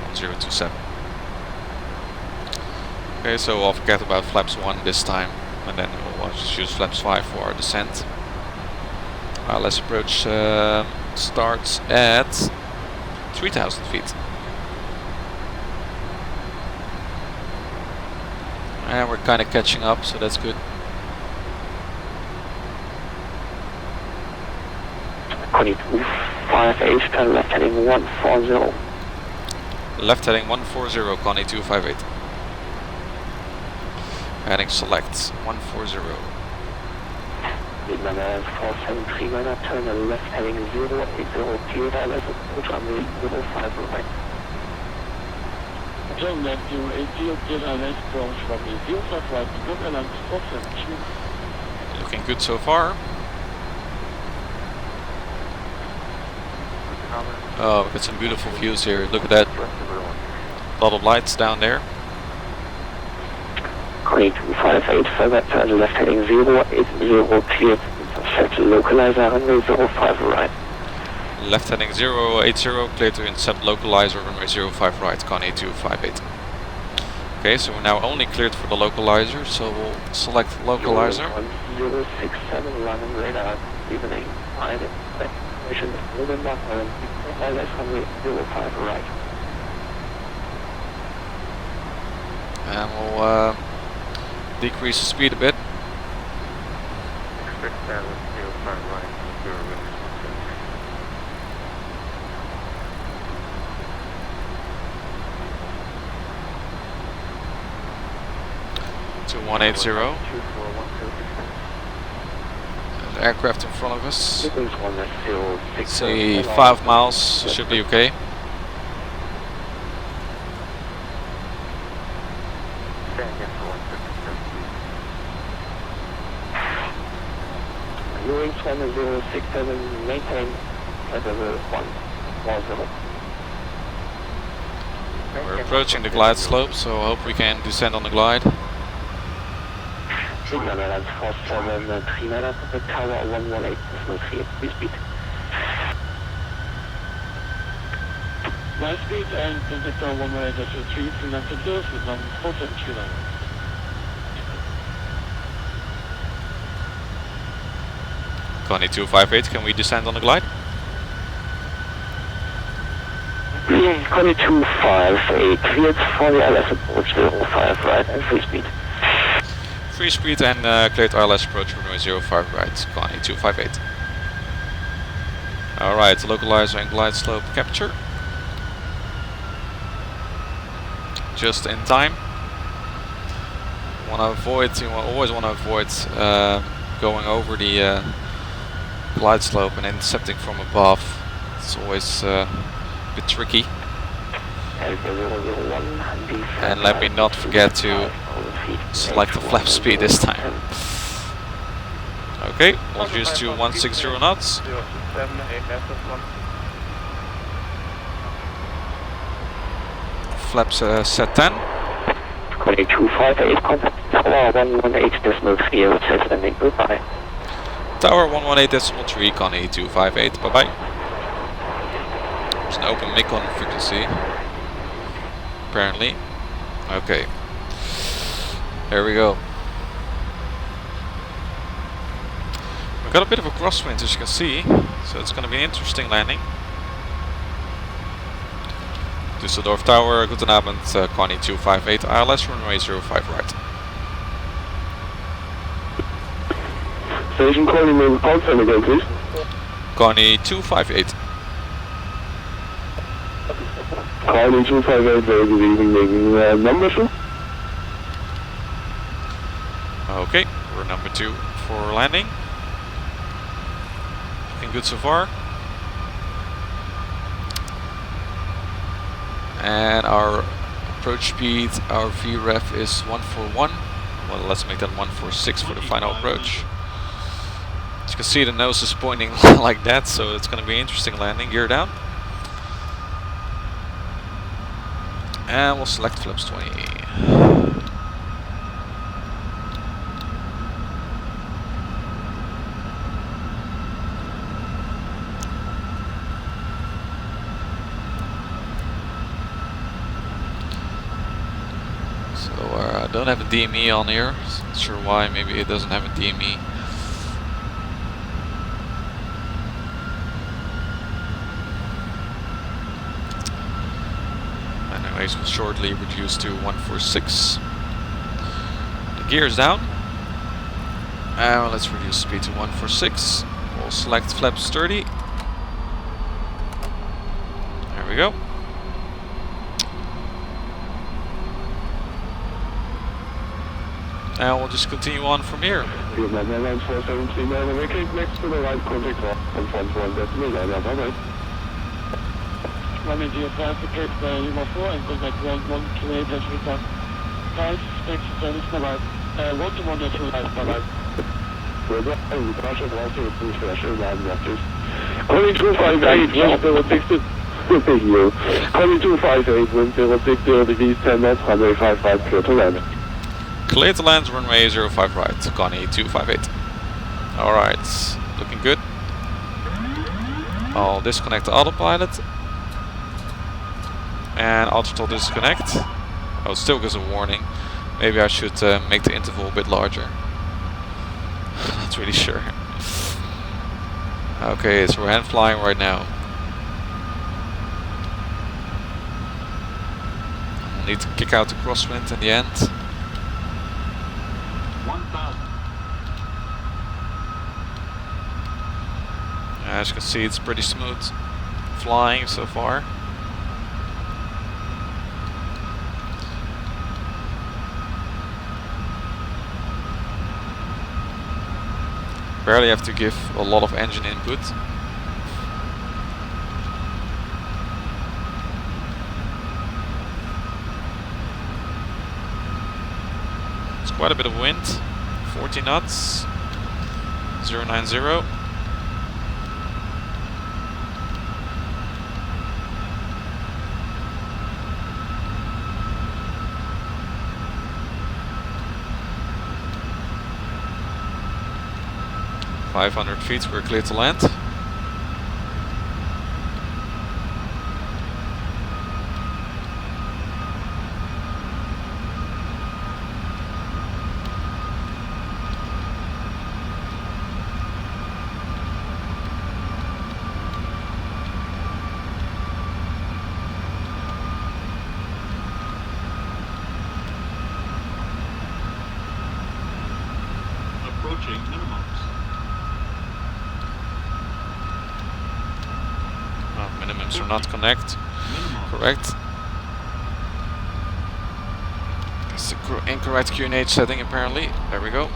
1027. Okay, so I'll forget about flaps 1 this time, and then we'll just use flaps 5 for our descent. Let's approach starts at 3,000 feet. And we're kind of catching up, so that's good. Connie 258, turn left heading 140. Left heading 140, Connie 258. Heading select 140. Runway 473 runner, turn left heading 080, clear direct approach runway 05 right. Turn left 080, clear direct approach runway 05 right, good and 472. Looking good so far. Oh, we've got some beautiful views here. Look at that. A lot of lights down there. Connie 258, further turn left heading 080, clear to set localizer runway 05 right. Left heading 080, clear to intercept localizer runway 05 right, Connie 258. Okay, so we're now only cleared for the localizer, so we'll select localizer. 067 Langen radar, evening, fine, mission, November, runway 05 right. And we'll decrease the speed a bit. Expect that 05 right, 2180. The aircraft in front of us. Let's see, 5 miles should be okay. Moving 1067, maintain level 110. We're approaching the glide slope, so I hope we can descend on the glide. Signal Airlines 47, Trinidad, Tower 118.3, please speed. Light speed and contact Tower 118.3, Trinidad Tower with number 479. Connie 258, can we descend on the glide? Connie 258, cleared for the ILS approach 05 right and free speed. Free speed and cleared ILS approach runway 05 right, Connie 258. Alright, localizer and glide slope capture. Just in time. You always want to avoid going over the glide slope and intercepting from above. It's always a bit tricky. And let me not forget to select the flap speed this time. Okay, we'll just do 160 knots. Flaps set 10. Connie 258, contact Tower 118.3, says landing, goodbye. Tower 118.3, Connie 258, bye bye. There's an open mic on frequency, apparently. Okay. Here we go. We've got a bit of a crosswind, as you can see, so it's going to be an interesting landing. Düsseldorf Tower, guten Abend, Connie 258, ILS runway 05 right. Station calling name confirm again, please. Connie 258. Calling 258, very good evening, number, sir? Okay, we're number 2 for landing. Looking good so far. And our approach speed, our VREF is 141. Well, let's make that 146 for the final approach. As you can see, the nose is pointing like that, so it's going to be an interesting landing. Gear down. And we'll select flaps 20. I don't have a DME on here. Not sure why. Maybe it doesn't have a DME. Anyways, we'll shortly reduce to 146. The gear is down. And let's reduce speed to 146. We'll select flaps 30. There we go. And we'll just continue on from here. Next to the right, contact on 1 decimal, bye-bye. Running geographic number 4 and contact 1 kilometers return. 5, 6, 7, bye-bye. 1 to 1 decimal, bye-bye. Calling 258, 106, Calling 258, 106, degrees 10 knots, runway 55, clear to land. Clear to land, runway 05 right, Connie 258. Alright, looking good. I'll disconnect the autopilot. And auto disconnect. Oh, it still gives a warning. Maybe I should make the interval a bit larger. Not really sure. Okay, so we're hand flying right now. I'll need to kick out the crosswind in the end. As you can see, it's pretty smooth flying so far. Barely have to give a lot of engine input. It's quite a bit of wind. 40 knots. 090. .500 feet, we're clear to land. Approaching minimums. Minimums are not correct. It's the incorrect QNH setting apparently. There we go.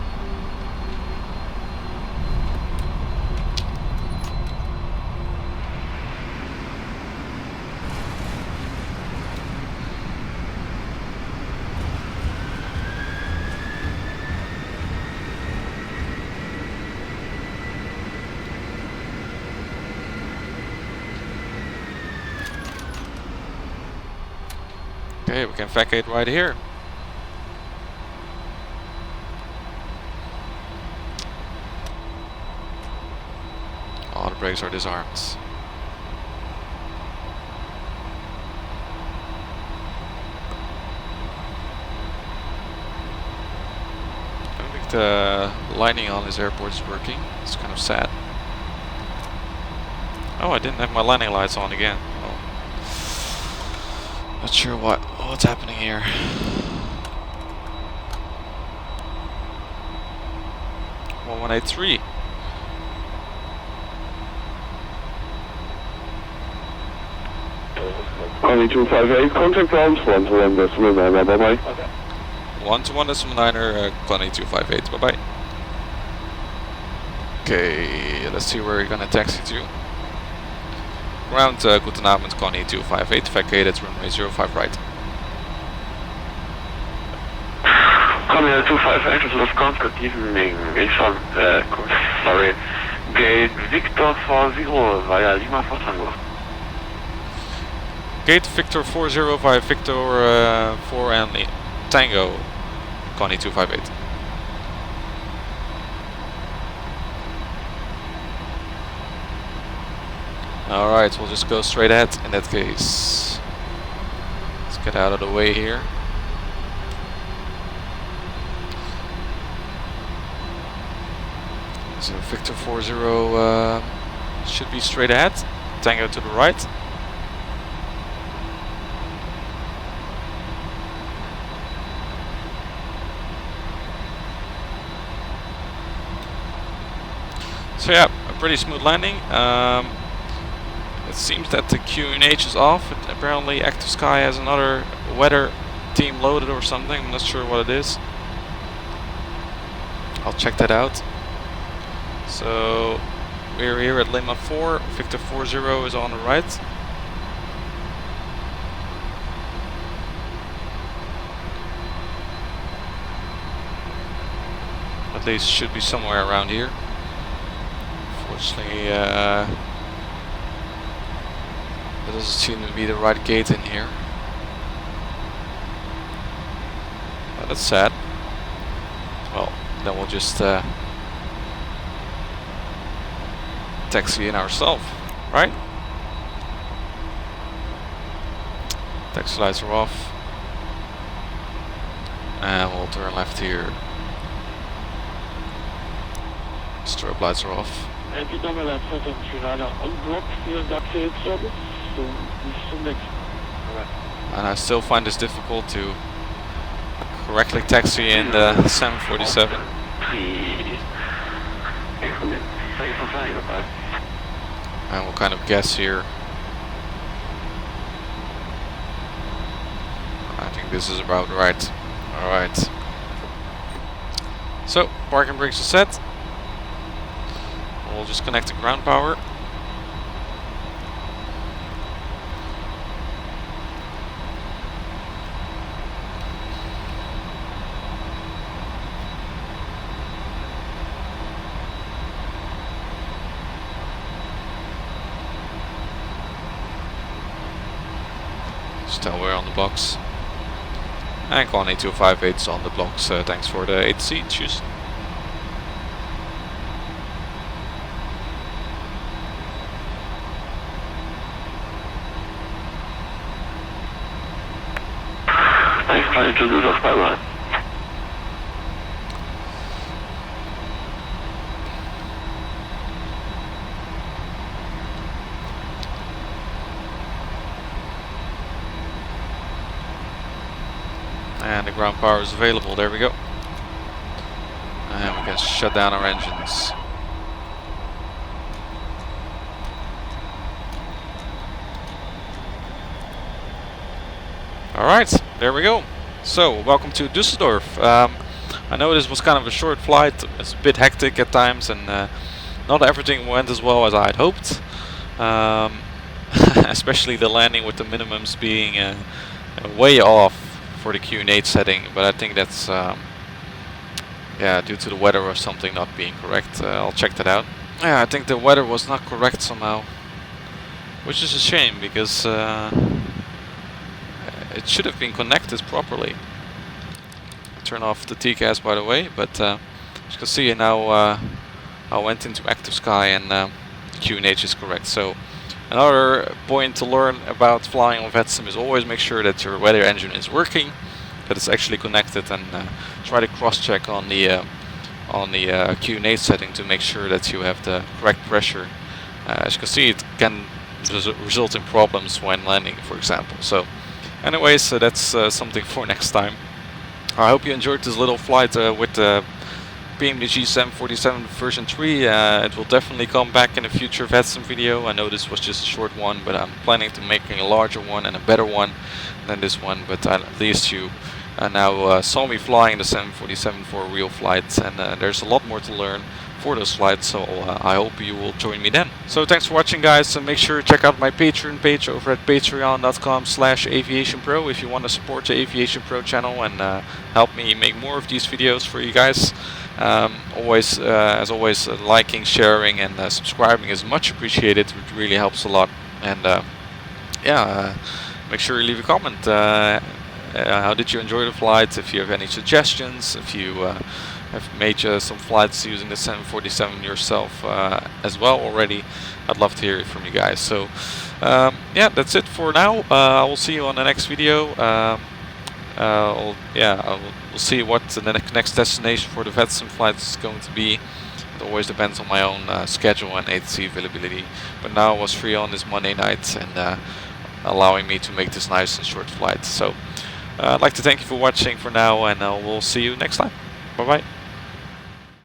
Okay, we can vacate right here. All the brakes are disarmed. the lighting on this airport is working. It's kind of sad. Oh, I didn't have my landing lights on again. Oh. Not sure what's happening here. Well, 183. Connie 258, contact ground 121.9, bye bye. 121.9, Connie 258, bye bye. Okay, let's see where we're gonna taxi to. Ground, guten Abend, Connie 258, vacated runway 05 right. Connie 258, Düsseldorf Airport, Schiphol, sorry, Gate Victor 40 via Lima for Tango. Gate Victor 405, Victor 4 and Tango, Connie 258. Alright, we'll just go straight ahead in that case. Let's get out of the way here. So Victor 40 should be straight ahead, Tango to the right. So yeah, a pretty smooth landing. It seems that the QNH is off. Apparently Active Sky has another weather team loaded or something. I'm not sure what it is. I'll check that out. So we're here at Lima 4. Victor 40 is on the right. At least should be somewhere around here. Unfortunately, there doesn't seem to be the right gate in here. Well, that's sad. Well, then we'll just taxi in ourselves, right? Taxi lights are off. And we'll turn left here. Strobe lights are off. And I still find this difficult to correctly taxi in the 747. And we'll kind of guess here. I think this is about right. Alright. So, parking brakes are set. We'll just connect to ground power. Still we're on the blocks. And Connie 258 is on the blocks. Thanks for the ATC. Cheers. Thanks, to Düsseldorf, bye bye. And the ground power is available, there we go. And we can shut down our engines. Alright, there we go. So, welcome to Düsseldorf. I know this was kind of a short flight, it's a bit hectic at times, and not everything went as well as I had hoped. Especially the landing with the minimums being way off for the QNH setting, but I think that's yeah, due to the weather or something not being correct. I'll check that out. Yeah, I think the weather was not correct somehow, which is a shame because it should have been connected properly. Turn off the TCAS by the way, but as you can see now I went into Active Sky and QNH is correct. So another point to learn about flying on VATSIM is always make sure that your weather engine is working, that it's actually connected, and try to cross-check on the on the Q&A setting to make sure that you have the correct pressure. As you can see, it can result in problems when landing, for example. So anyways, so that's something for next time. I hope you enjoyed this little flight with the PMDG 747 version 3. It will definitely come back in a future VATSIM video. I know this was just a short one, but I'm planning to make a larger one and a better one than this one. But at least you now saw me flying the 747 for a real flight, and there's a lot more to learn for those flights, so I hope you will join me then. So thanks for watching, guys, and make sure to check out my Patreon page over at patreon.com/AviationPro if you want to support the AviationPro channel and help me make more of these videos for you guys. As always, liking, sharing, and subscribing is much appreciated. It really helps a lot. And make sure you leave a comment. How did you enjoy the flight? If you have any suggestions, if you have made some flights using the 747 yourself as well already, I'd love to hear it from you guys. So yeah, that's it for now. I will see you on the next video. We'll see what the next destination for the VATSIM flight is going to be. It always depends on my own schedule and ATC availability. But now I was free on this Monday night and allowing me to make this nice and short flight. So I'd like to thank you for watching for now, and we'll see you next time. Bye bye.